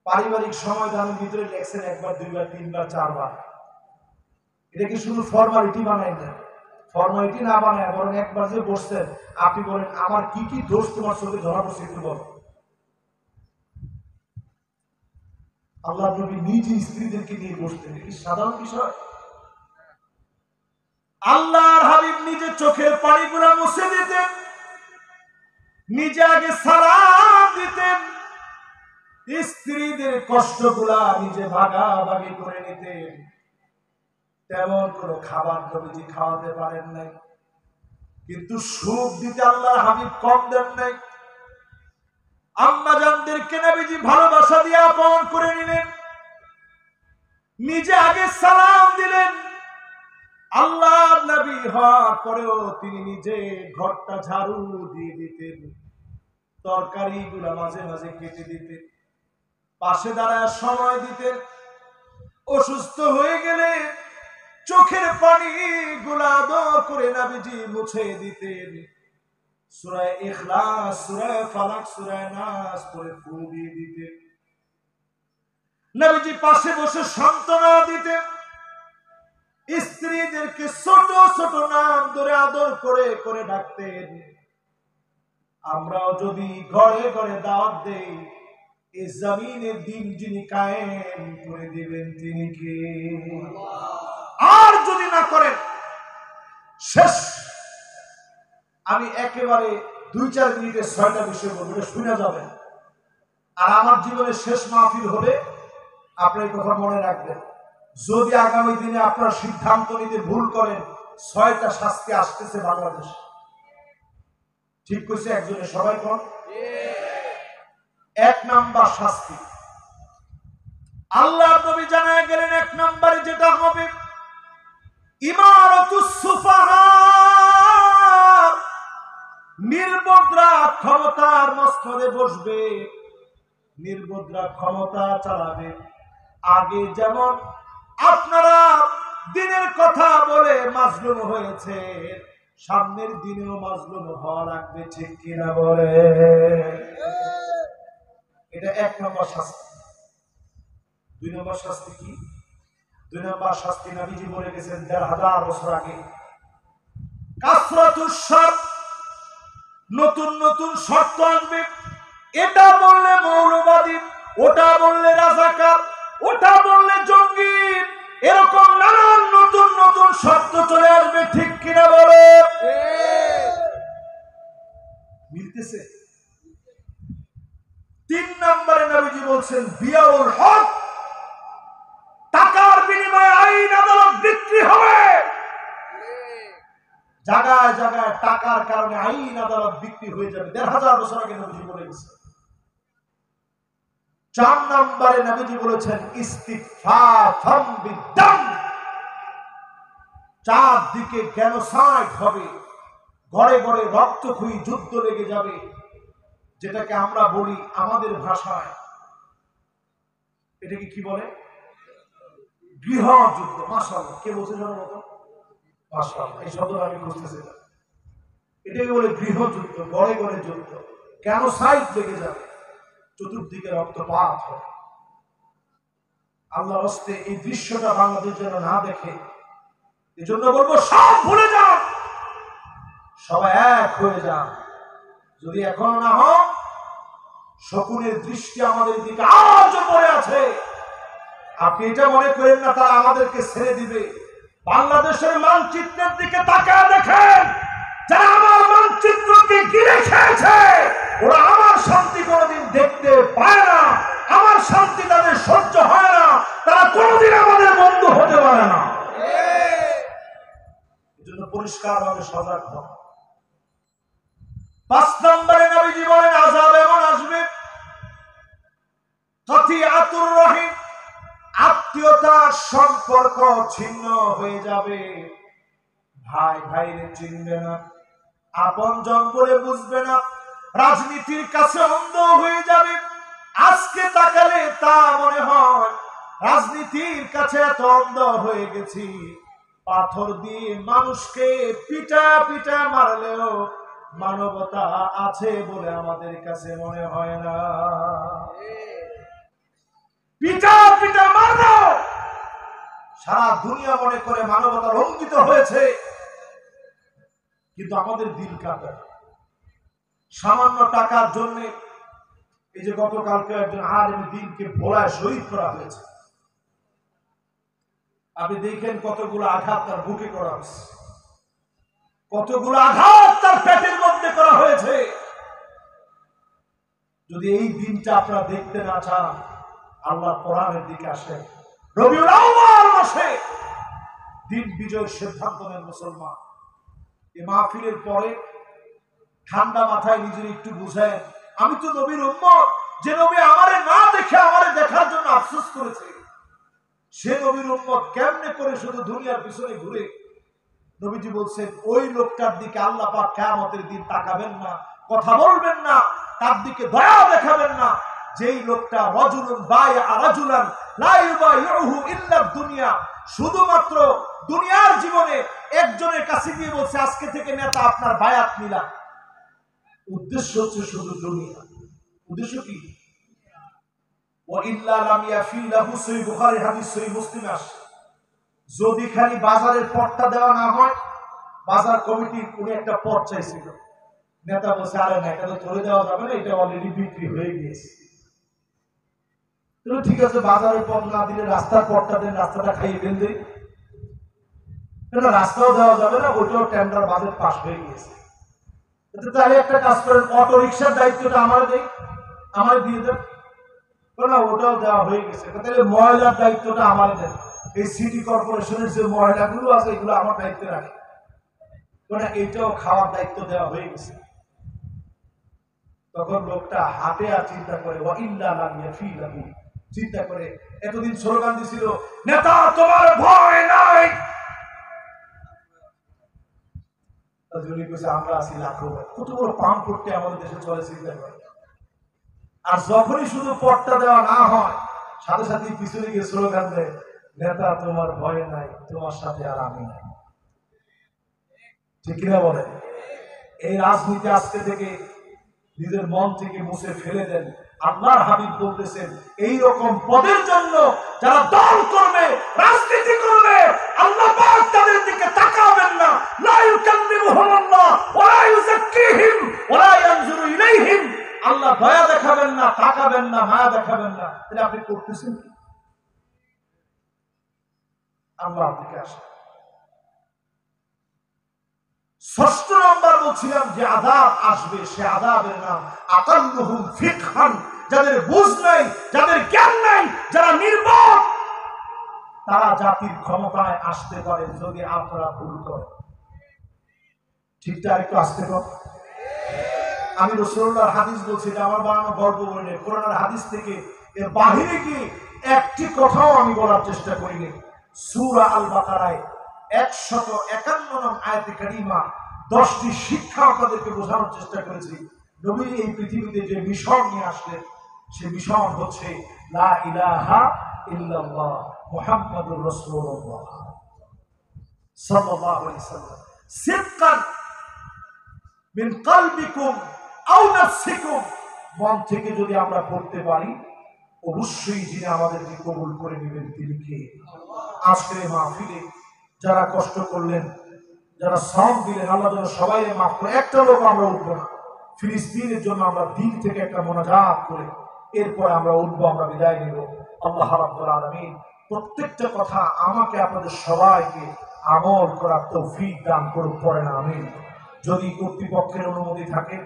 পারিবারিক সময় দানের ভিতরে লেখছেন 1 বার 2 বার 3 বার 4 বার, এটা কি শুধু ফর্মালিটি বানাই না? ফর্মালিটি না বানায় বরং একবার যে বসছেন, আপনি বলেন আমার কি কি দোষ তোমার চোখে ধরা পড়ছে একটু বল। আল্লাহ নবী নিজে স্ত্রীদেরকে নিয়ে বসতেন, কি সাধারণ বিষয়? আল্লাহর হাবিব নিজে চোখের পানিগুলো মুছে দিতেন, নিজে আগে সালাম দিতেন, স্ত্রীদের কষ্টগুলা নিজে ভাগাভাগি করে নিতেন। তেমন কোনো খাবার নবীজি খাওয়াতে পারেন নাই, কিন্তু সুখ দিতে আল্লাহর হাবিব কম দেন নাই। আম্মা জানদেরকে নবীজি ভালোবাসা দিয়ে আপন করে নিলেন, নিজে আগে সালাম দিলেন। আল্লাহর নবী হওয়ার পরেও তিনি নিজে ঘরটা ঝাড়ু দিয়ে দিতেন, তরকারিগুলা মাঝে মাঝে কেটে দিতেন, পাশে দাঁড়ায় সময় দিতেন। অসুস্থ হয়ে গেলে চোখের পানি গুলা আদর করে নবীজি মুছে দিতেন। সূরা ইখলাস, সূরা ফালাক, সূরা নাস পড়ে ফু দিয়ে দিতেন। নবীজি পাশে বসে সান্ত্বনা দিতেন, স্ত্রীদেরকে ছোট ছোট নাম ধরে আদর করে করে ডাকতেন। আমরাও যদি ঘরে ঘরে দাওয়াত দেই, এই জমিনের দিন যিনি কায়েম করে দিবেন তিনি কে? আর যদি না করেন শেষ। আমি একেবারে 2-4 মিনিটে 6টা বিষয় বলবো, শুনে যাবেন। আর আমার জীবনের শেষ মাহফিল হবে, আপনার কথা মনে রাখবেন। যদি আগামী দিনে আপনার সিদ্ধান্ত নিতে ভুল করেন, 6টা শাস্তি আসতেছে বাংলাদেশ। ঠিক কইছে একজনে, সবাই কোন? 1 নাম্বার শাস্তি আল্লাহর নবী জানায় গেলেন, 1 নম্বরে যেটা হবে ইমারাতুস সুফাহা, নির্বোধরা ক্ষমতার মস্তরে বসবে, নির্বোধরা ক্ষমতা চালাবে। আগে যেমন আপনারা দিনের কথা বলে মাজলুম হয়েছে, সামনের দিনেও মাজলুম হওয়া লাগবে, ঠিক কিনা বলে? এটা 1 নম্বর শাস্তি। 2 নম্বর শাস্তি কি? 2 নম্বর শাস্তি নবীজি বলে গেছেন 1500 বছর আগে, কাসরাতুস শর্ত, নতুন নতুন শর্ত আনবে। এটা বললে মৌলবাদী, ওটা বললে রাজাকার, ওটা বললে জঙ্গি, এরকম নানান নতুন নতুন শর্ত চলে আসবে। ঠিক কিনা বলে? মিলতেছে? 3 নম্বরে নবীজি বলছেন বিয়াউল হক, টাকার বিনিময়ে আইন আদালত বিক্রি হবে। জায়গায় জায়গায় টাকার কারণে আইন আদালত বিক্রি হয়ে যাবে। 1500 বছর আগে নবীজি বলে গেছেন। 4 নম্বরে নবীজি বলেছেন ইস্তিগফাফাম বিদ্দাম, চারদিকে জেনোসাইড হবে, ঘরে ঘরে রক্তক্ষয়ী যুদ্ধ লেগে যাবে, যেটাকে আমরা বলি আমাদের ভাষায়, এটাকে কি বলে? গৃহযুদ্ধ। মাশাআল্লাহ, কে বলছে জানো মতো? মাশাআল্লাহ, এই শব্দটা আমি খুঁজতেছিলাম। এটাকে বলে গৃহযুদ্ধ, ঘরে ঘরে যুদ্ধ, জেনোসাইড লেগে যাবে, চতুর্দিকে রক্তপাত হবে। আল্লাহর হস্তে এই দৃশ্যটা বাংলাদেশ যেন না দেখে, এই জন্য বলবো সব ভুলে যান, সবাই এক হয়ে যান। যদি এখনো না হোক, শকুনের দৃষ্টি আমাদের দিকে আজও পড়ে আছে। আপনি এটা মনে করেন না তারা আমাদেরকে ছেড়ে দিবে। বাংলাদেশের মানচিত্রের দিকে তাকায় দেখেন, যারা আমার মানচিত্রকে গিলে খেয়েছে, ওরা আমার শান্তি কোনোদিন দেখতে পায় না, আমার শান্তি তাদের সহ্য হয় না, তারা কোনোদিন আমাদের বন্ধু হতে পারে না। এজন্য পরিষ্কার ভাবে সজাগ হন। 5 নম্বরে নবীজি বলেন আযাব এমন আসবে, কাতিয়াতুর রহিম, আত্মীয়তার সম্পর্ক ছিন্ন হয়ে যাবে। ভাই ভাইরে চিনবে না, আপনজন বলে বুঝবে না, রাজনীতির কাছে অন্ধ হয়ে যাবে। আজকে তাকালে তা মনে হয় রাজনীতির কাছে এত অন্ধ হয়ে গেছি, পাথর দিয়ে মানুষকে পিটা পিটা মারলেও মানবতা আছে বলে আমাদের কাছে মনে হয় না। পিটা পিটা মারলো, সারা দুনিয়া মনে করে মানবতা লঙ্ঘিত হয়েছে, কিন্তু আমাদের দিল কাঁপে। সামান্য টাকার জন্য এই যে গতকালকে একজন আলেম দ্বীনকে ভোলায় শহীদ করা হয়েছে, আপনি দেখেন কতগুলো আঘাত তার বুকে করা হয়েছে, কতগুলো আঘাত তার পেটের মধ্যে করা হয়েছে। যদি এই দিনটা আপনারা দেখতে না চান, আল্লাহ কোরআনের দিকে আসেন। রবিউল আউয়াল মাসে দিন বিজয়ের সিদ্ধান্ত নেন মুসলমান। এই মাহফিলের পরে ঠান্ডা মাথায় নিজের একটু বুঝেন, আমি তো নবীর উম্মত, যে নবী আমারে না দেখে আমারে দেখার জন্য আফসোস করেছে, সে নবীর উম্মত কেমনে করে শুধু দুনিয়ার পিছনে ঘুরে। নবীজি বলছেন ওই লোকটার দিকে আল্লাহ পাক কিয়ামতের দিন তাকাবেন না, কথা বলবেন না, তার দিকে দয়া দেখাবেন না, যেই লোকটা রাজুলুন বায়আ রাজুলান লা ইউবাইউহু ইল্লা দুনিয়া, শুধুমাত্র দুনিয়ার জীবনে একজনের কাছে গিয়ে বলছে আজকে থেকে নেতা আপনার বায়াত নিলাম। উদ্দেশ্য হচ্ছে শুধু দুনিয়া। উদ্দেশ্য কি? ওয়া ইল্লা লাম ইয়াফি লাহু, সহিহ বুখারী হাদিস, সহিহ মুসলিমে আসে, যদি খালি বাজারের পট্টা দেওয়া না হয়, বাজার কমিটির কোন একটা পট চাইছিল, নেতা বলছে আরে না, এটা তো ধরে দেওয়া যাবে না, এটা অলরেডি বিক্রি হয়ে গিয়েছে। ঠিক আছে, বাজারের পট না দিলে রাস্তার পটটা দেন, রাস্তাটা খাইয়ে ফেল দেয়, রাস্তাও দেওয়া যাবে না, ওইটাও টেন্ডার বাজেট পাস হয়ে গিয়েছে। তাহলে একটা কাজ করেন, অটো রিক্সার দায়িত্বটা আমার দেই, আমার দিয়ে দেন, না ওটাও দেওয়া হয়ে গেছে। তাহলে ময়লার দায়িত্বটা আমার দেন, এই সিটি কর্পোরেশনের যে ময়লাগুলো আছে এগুলো আমার দায়িত্বে রাখে, এইটাও খাওয়ার দায়িত্ব দেওয়া হয়ে গেছে। তখন লোকটা হাতে আর চিন্তা করে, ওয়া ইল্লা লাম ইয়াফি লাহু, চিন্তা করে এতদিন স্লোগান দিছিল নেতা তোমার ভয় নাই, আমরা আছি লাখো, কত বড় পাম্প করতে আমাদের দেশে চলে, চিন্তা করে। আর যখনই শুধু পট্টা দেওয়া না হয়, সাথে সাথে পিছনে গিয়ে স্লোগান দেয় নেতা তোমার ভয় নাই, তোমার সাথে আর আমি নাই। ঠিক কিনা বলে? এই রাজনীতি আজকে থেকে নিজের মন থেকে মুছে ফেলে দেন। আল্লাহর হাবিব বলতেছেন এই রকম পদের জন্য যারা দল করবে, রাজনীতি করবে, আল্লাহ পাক তাদের দিকে তাকাবেন না। লা ইউকাল্লিমুহুমুল্লাহ ওয়া লা ইউযাক্কিহিম ওয়া লা ইয়ানজুরু ইলাইহিম। আল্লাহ দয়া দেখাবেন না, তাকাবেন না, মায়া দেখাবেন না। তাহলে আপনি করতেছেন কি? আল্লাহ থেকে আসে। ষষ্ঠ নম্বর বলছিলাম যে আযাব আসবে, সে আযাবের নাম আকাল্লুহুম ফিকহান। যাদের বুঝ নাই, যাদের জ্ঞান নাই, যারা নির্বোধ, তারা জাতির ক্ষমতায় আসতে পারে যদি আপনারা ভুল করেন। ঠিকটা একটু আসতে কর। আমি রাসূলুল্লাহর হাদিস বলছি, এটা আমার বানানো গল্প বলে নেই, কোরআনের হাদিস থেকে। এর বাহিরে কি একটি কথাও আমি বলার চেষ্টা করিনি। সূরা আল বাকারায় 151 নং আয়াতে কারিমা 10টি শিক্ষা আপনাদেরকে বোঝানোর চেষ্টা করেছি। নবী এই পৃথিবীতে যে মিশন নিয়ে আসলেন, সে মিশন হচ্ছে লা ইলাহা ইল্লাল্লাহ মুহাম্মাদুর রাসূলুল্লাহ সাল্লাল্লাহু আলাইহি ওয়াসাল্লাম। সিদকান মিন কলবিকুম আও নাফসিকুম। মন থেকে যদি আমরা পড়তে পারি, অবশ্যই যিনি আমাদেরকে কবুল করে নেবেন তিনি কে? আজকের মাহফিলে যারা কষ্ট করলেন, যারা শ্রম দিলেন, আল্লাহ যেন সবাই মাফ করে। একটা লোক আমরা উঠবো না। ফিলিস্তিনের জন্য আমরা দিল থেকে একটা মোনাজাত করে এরপরে আমরা উঠবো, আমরা বিদায় নেব। আল্লাহ রাব্বুল আলামিন প্রত্যেকটা কথা আমাকে আপনাদের সবাইকে আমল করার তৌফিক দান করুক, পড়েন আমিন। যদি কর্তৃপক্ষের অনুমতি থাকে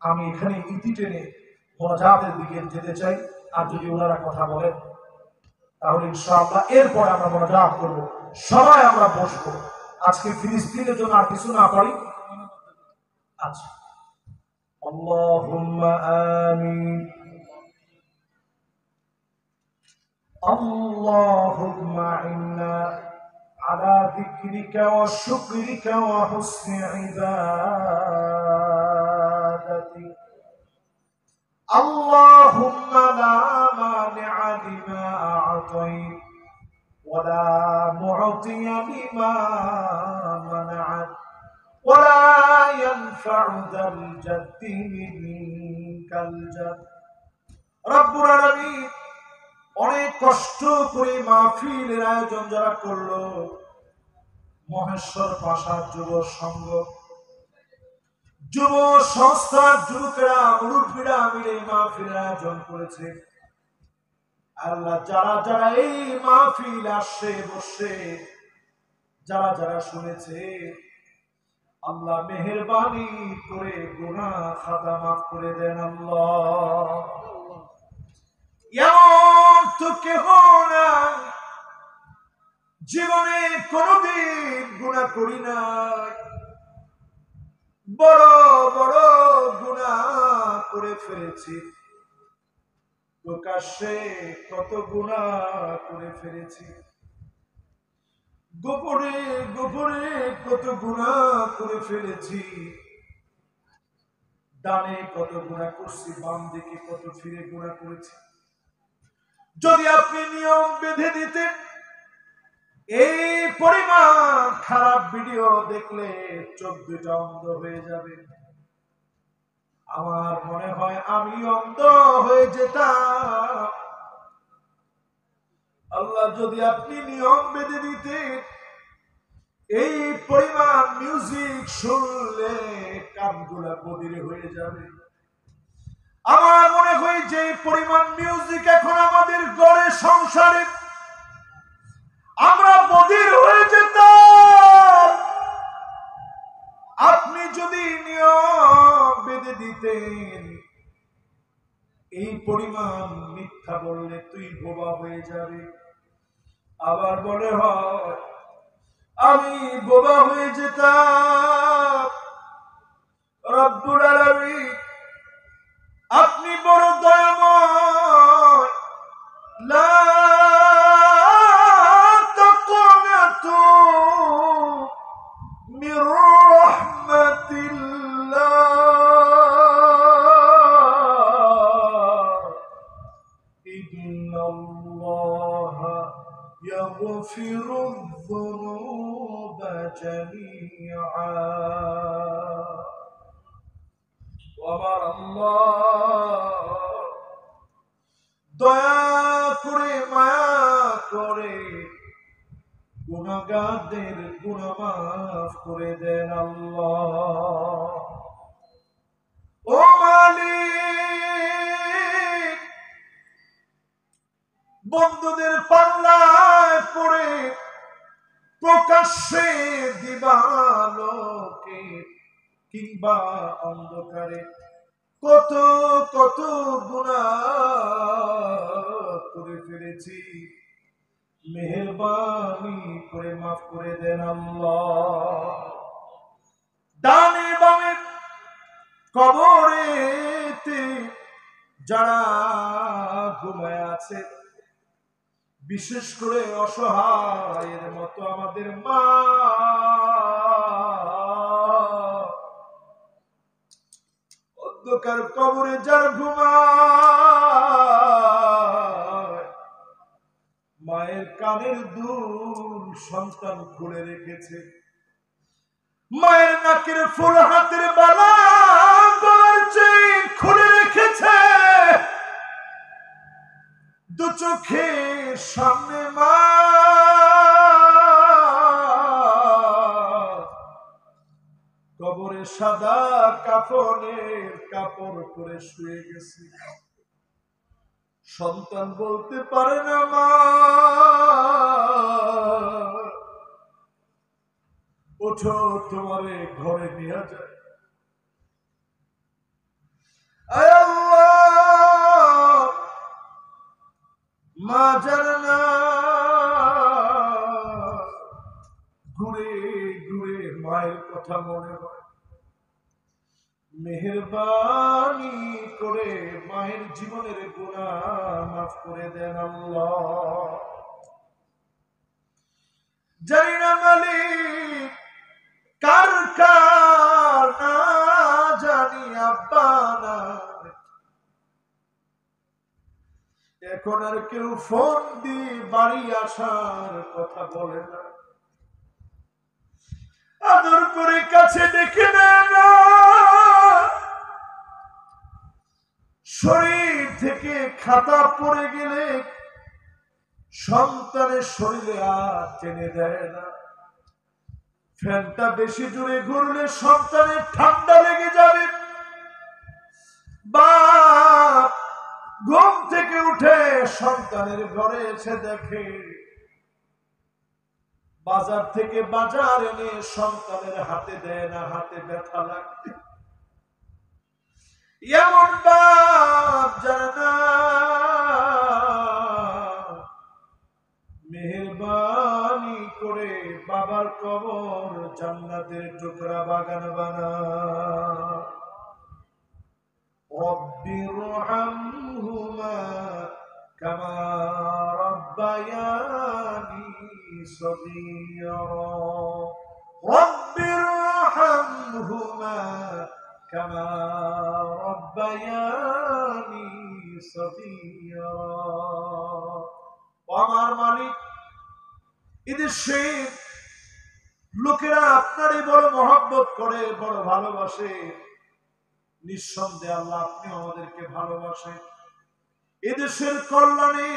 আমি এখানে ইতি টেনে মোনাজাতের দিকে যেতে চাই। আর যদি ওনারা কথা বলেন তাহলে ইনশাআল্লাহ এরপরে আমরা মোনাজাত করব। সবাই আমরা বসবো। আজকে ফিলিস্তিনের জন্য আর কিছু না পারি। আচ্ছা, আল্লাহুম্মা আমিন। আল্লাহুম্মা ইন্না আলা যিকরিকা ওয়া শুকরিকা ওয়া হুসনি ইবাদাতিক। আল্লাহুম্মা লা মানিআ লিমা আ'তাইত ওয়া লা মু'তিয়া লিমা মানা'ত ওয়া লা ইয়ানফা'ু যাল জাদ্দি মিনকাল জাদ। রব্বুল আলামিন অনেক কষ্ট করে মাহফিলের আয়োজন যারা করলো, মহেশ্বর পাশার যুব সংঘ, যুব সংস্থার যুবকেরা, মুরব্বীরা মিলে মাহফিলের আয়োজন করেছে। আল্লাহ যারা যারা এই মাহফিল আসে বসে, যারা যারা শুনেছে, আল্লাহ মেহেরবানি করে গুনাহ খাতা মাফ করে দেন। আল্লাহ এমন তো কেহ নাই জীবনে কোনদিন গুনাহ করি নাই, বড় বড় গুনাহ করে ফেলেছি, প্রকাশ্যে কত গুনাহ করে ফেলেছি, গোপনে গোপনে কত গুনাহ করে ফেলেছি, ডানে কত গুনাহ করছি, বাম দিকে কত ফিরে গুনাহ করেছি। যদি আপনি নিয়ম বেঁধে দিতেন, এই পরিমাণ খারাপ ভিডিও দেখলে চোখ দুটা অন্ধ হয়ে যাবে। আমার মনে হয় আমি অন্ধ হয়ে যেতাম। আল্লাহ যদি আপনি নিয়ম বেঁধে দিতেন, এই পরিমাণ মিউজিক শুনলে কানগুলা বধির হয়ে যাবে। আমার মনে হয় যে পরিমাণ মিউজিক এখন আমাদের ঘরে সংসারে, আমরা বধির হয়ে যেতাম। আপনি যদি নিয়ম বেঁধে দিতেন, এই পরিমাণ মিথ্যা বললে তুই বোবা হয়ে যাবে। আবার মনে হয় আমি বোবা হয়ে যেতাম। রব্বুল আলামিন আপনি বড় দয়াময়। লা তাকুনাতু মির রাহমাতিল্লাহ, ইন্নাল্লাহা ইয়াগফিরুয-যুনুবা জামিআ। আমাদের গুনাহ মাফ করে দেন আল্লাহ। ও মালিক, বন্ধুদের পাল্লায় পড়ে প্রকাশ্যে দিবালোকে কিংবা অন্ধকারে কত কত গুনাহ করে ফেলেছি, মেহেরবানি করে মাফ করে দেন আল্লাহ। ডানে বামে কবরেতে যারা ঘুমায় আছে, বিশেষ করে অসহায়ের মতো আমাদের মা, অন্ধকার কবরে যার ঘুমায়, মায়ের কানের দুল সন্তান খুলে রেখেছে, মায়ের নাকের ফুল হাতের বালা গলার চেইন খুলে রেখেছে, দু চোখের সামনে মা কবরে সাদা কাফনের কাপড় পরে শুয়ে গেছে। সন্তান বলতে পারে না মা, ওঠো তোমারে ঘরে নিয়ে যায়। আয় আল্লাহ, মা জানে না ঘুরে ঘুরে মায়ের কথা মনে হয়, মেহেরবানি করে মায়ের জীবনের গুনাহ মাফ করে দেন আল্লাহ। জানি না মালিক কার কার না জানি আব্বা না, এখন আর কেউ ফোন দিয়ে বাড়ি আসার কথা বলে না, আদর করে কাছে ডেকে নেয় না, শরীর থেকে খাতা পড়ে গেলে সন্তানের শরীরে আর টেনে দেয় না, ফ্যানটা বেশি জোরে ঘুরলে সন্তানের ঠান্ডা লেগে যাবে, বাপ ঘুম থেকে উঠে সন্তানের ঘরে এসে দেখে বাজার থেকে বাজার এনে সন্তানের হাতে দেয় না, হাতে ব্যথা লাগবে। এমন বাপ জানে না মেহেরবানি করে বাবার কবর জান্নাতের টুকরা বাগান বানা। রব্বিরহামহুমা কামা রব্বায়ানি সগীরা, রব্বিরহামহুমা কামা রব্বায়ানি সগীরা। আমার মালিক, এদেশে লোকেরা আপনারই বড় মহব্বত করে, বড় ভালোবাসে, নিঃসন্দেহে আল্লাহ আপনি আমাদেরকে ভালোবাসেন। এদেশের কল্যাণে,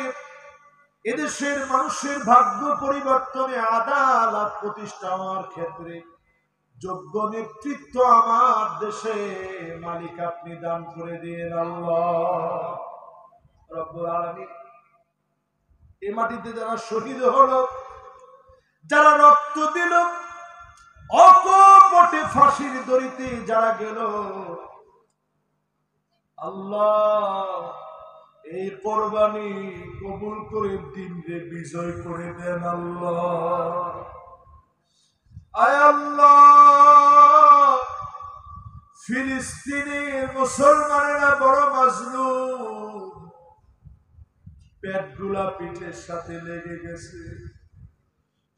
এদেশের মানুষের ভাগ্য পরিবর্তনে, আদালত প্রতিষ্ঠা হওয়ার ক্ষেত্রে যোগ্য নেতৃত্ব আমার দেশে মালিক আপনি দান করে দিন আল্লাহ রব্বুল আলামিন। এই মাটিতে যারা শহীদ হলো, যারা রক্ত দিল, অকপটে ফাঁসির দড়িতে যারা গেল, আল্লাহ এই কোরবানি কবুল করে দিনকে বিজয় করে দেন আল্লাহ। আয় আল্লাহ, ফিলিস্তিনের মুসলমানেরা বড় মাজলুম, পেটগুলা পিঠের সাথে লেগে গেছে,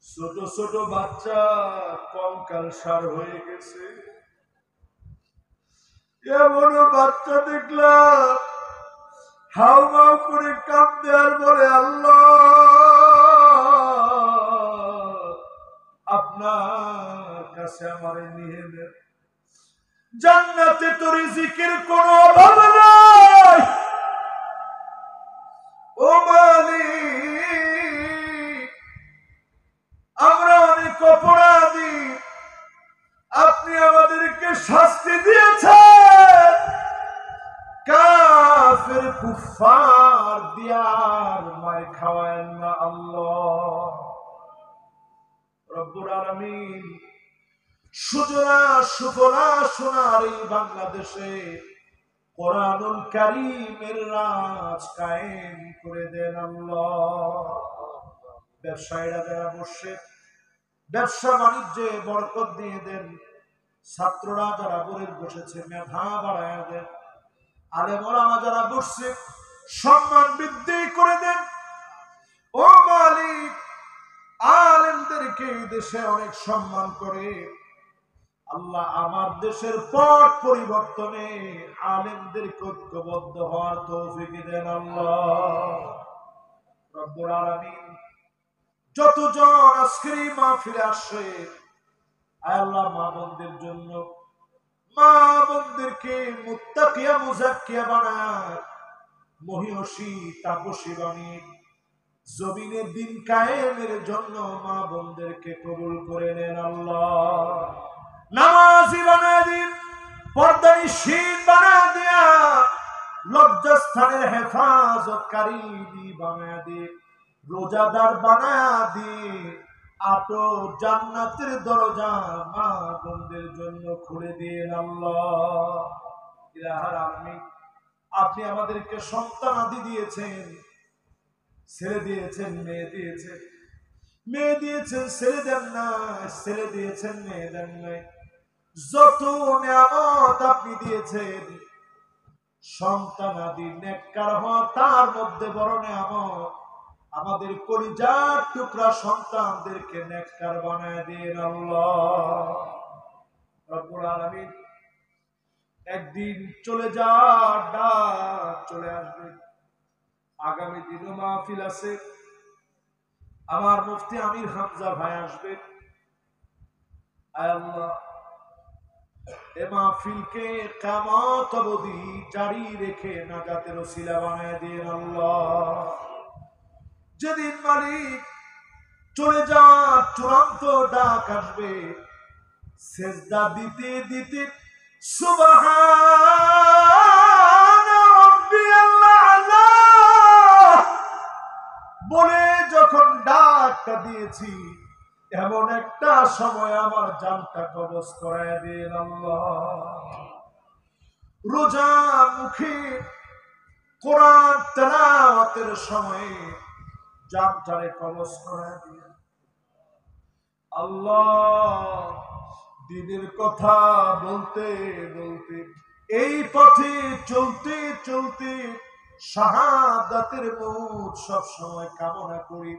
ছোট ছোট বাচ্চা কঙ্কাল সার হয়ে গেছে। এমন বাচ্চা দেখলাম হাউ মাউ করে কাঁদতে আর বলে, আল্লাহ আপনার কাছে আমারে নিয়ে নেন, জান্নাতে তো রিজিকের কোনো অভাব নাই। ও মালিক, আমরা অনেক কুফফার দিয়ার মার খাওয়ায়েন না আল্লাহ। রব্বুল আলামিন সুজলা সুফলা সোনার এই বাংলাদেশে কোরআনুল কারীমের রাজ কায়েম করে দেন আল্লাহ। ব্যবসায়ীরা যারা বসে ব্যবসা বাণিজ্যে বরকত দিয়ে দেন, ছাত্ররা যারা বলে বসেছে মেধা বাড়ায় দেন, আলেম ওলামা যারা বসছে সম্মান বৃদ্ধি করে দেন। ও মালিক, আলেমদেরকে এই দেশে অনেক সম্মান করে আল্লাহ, আমার দেশের পট পরিবর্তনে আলেমদেরকে ঐক্যবদ্ধ হওয়ার তৌফিক দেন আল্লাহ। রব্বুল আলামিন যতজন আজকের এই মাহফিলে আসে, আল্লাহ মা বোনদের জন্য, মা বোনদেরকে মুত্তাকিয়া মুজাক্কিয়া বানায়, মহিষী তাপসী বানিয়ে জমিনের দিন কায়েমের জন্য মা বোনদেরকে কবুল করে নেন আল্লাহ। নামাজি বানায় দিন, পর্দানিশীন বানায় দিয়া, লজ্জাস্থানের হেফাজতকারী বানায় দিন, রোজাদার বানায় দিয়ে আটো জান্নাতের দরজা মা বোনদের জন্য খুলে দিন আল্লাহ। ইলাহুল আলামিন, আপনি আমাদেরকে সন্তান আদি দিয়েছেন, ছেলে দিয়েছেন, মেয়ে দিয়েছেন, মেয়ে দিয়েছেন ছেলে দেন না, ছেলে দিয়েছেন মেয়ে দেন নাই। যত নিয়ামত আপনি দিয়েছেন, সন্তান আদি নেককার হওয়া তার মধ্যে বড় নিয়ামত। আমাদের কলিজার টুকরা সন্তানদেরকে নেককার বানায় দিন আল্লাহ। রব্বুল আলামিন, একদিন চলে যাওয়ার ডাক চলে আসবে, আগামী দিনও মাহফিল আছে, আমার মুফতি আমির হামজা ভাই আসবে। আয় আল্লাহ, এ মাহফিলকে কিয়ামত অবধি জারি রেখে নাজাতের ওসিলা বানায় দিন আল্লাহ। যেদিন মালিক চলে যাওয়ার চূড়ান্ত ডাক আসবে, সেজদা দিতে দিতে সুবহান রাব্বিয়াল আ'লা বলে যখন ডাকটা দিয়েছি, এমন একটা সময় আমার জানটা কবজ করায় দিন আল্লাহ। রোজা মুখে কোরআন তেলাওয়াতের সময় জানটারে কবজ করায় দিন আল্লাহ। দিনের কথা বলতে বলতে, এই পথে চলতে চলতে শাহাদাতের মৌত সব সময় কামনা করি।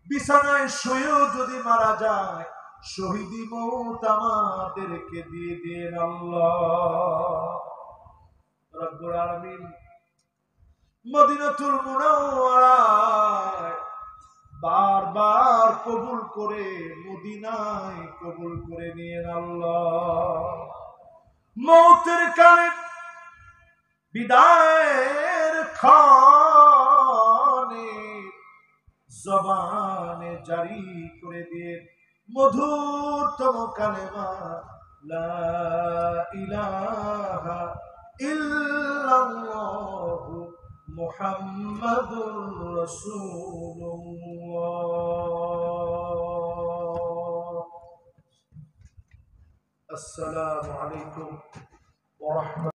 বিছানায় শুয়েও যদি মারা যায়, শহীদি মৌত আমাদেরকে দিয়ে দিন আল্লাহ। রব্বুল আলামিন, মদিনাতুল মুনাওয়ারায় বারবার কবুল করে মদিনায় কবুল করে নিয়ে আল্লাহ। মৌতের কালে বিদায়ের ক্ষণে জবানে জারি করে দিয়ে মধুরতম কালেমা লা ইলাহা ইল্লাল্লাহু মুহাম্মাদুর রাসূলুল্লাহ। আসসালামু আলাইকুম ওয়া রাহমাতুল্লাহ।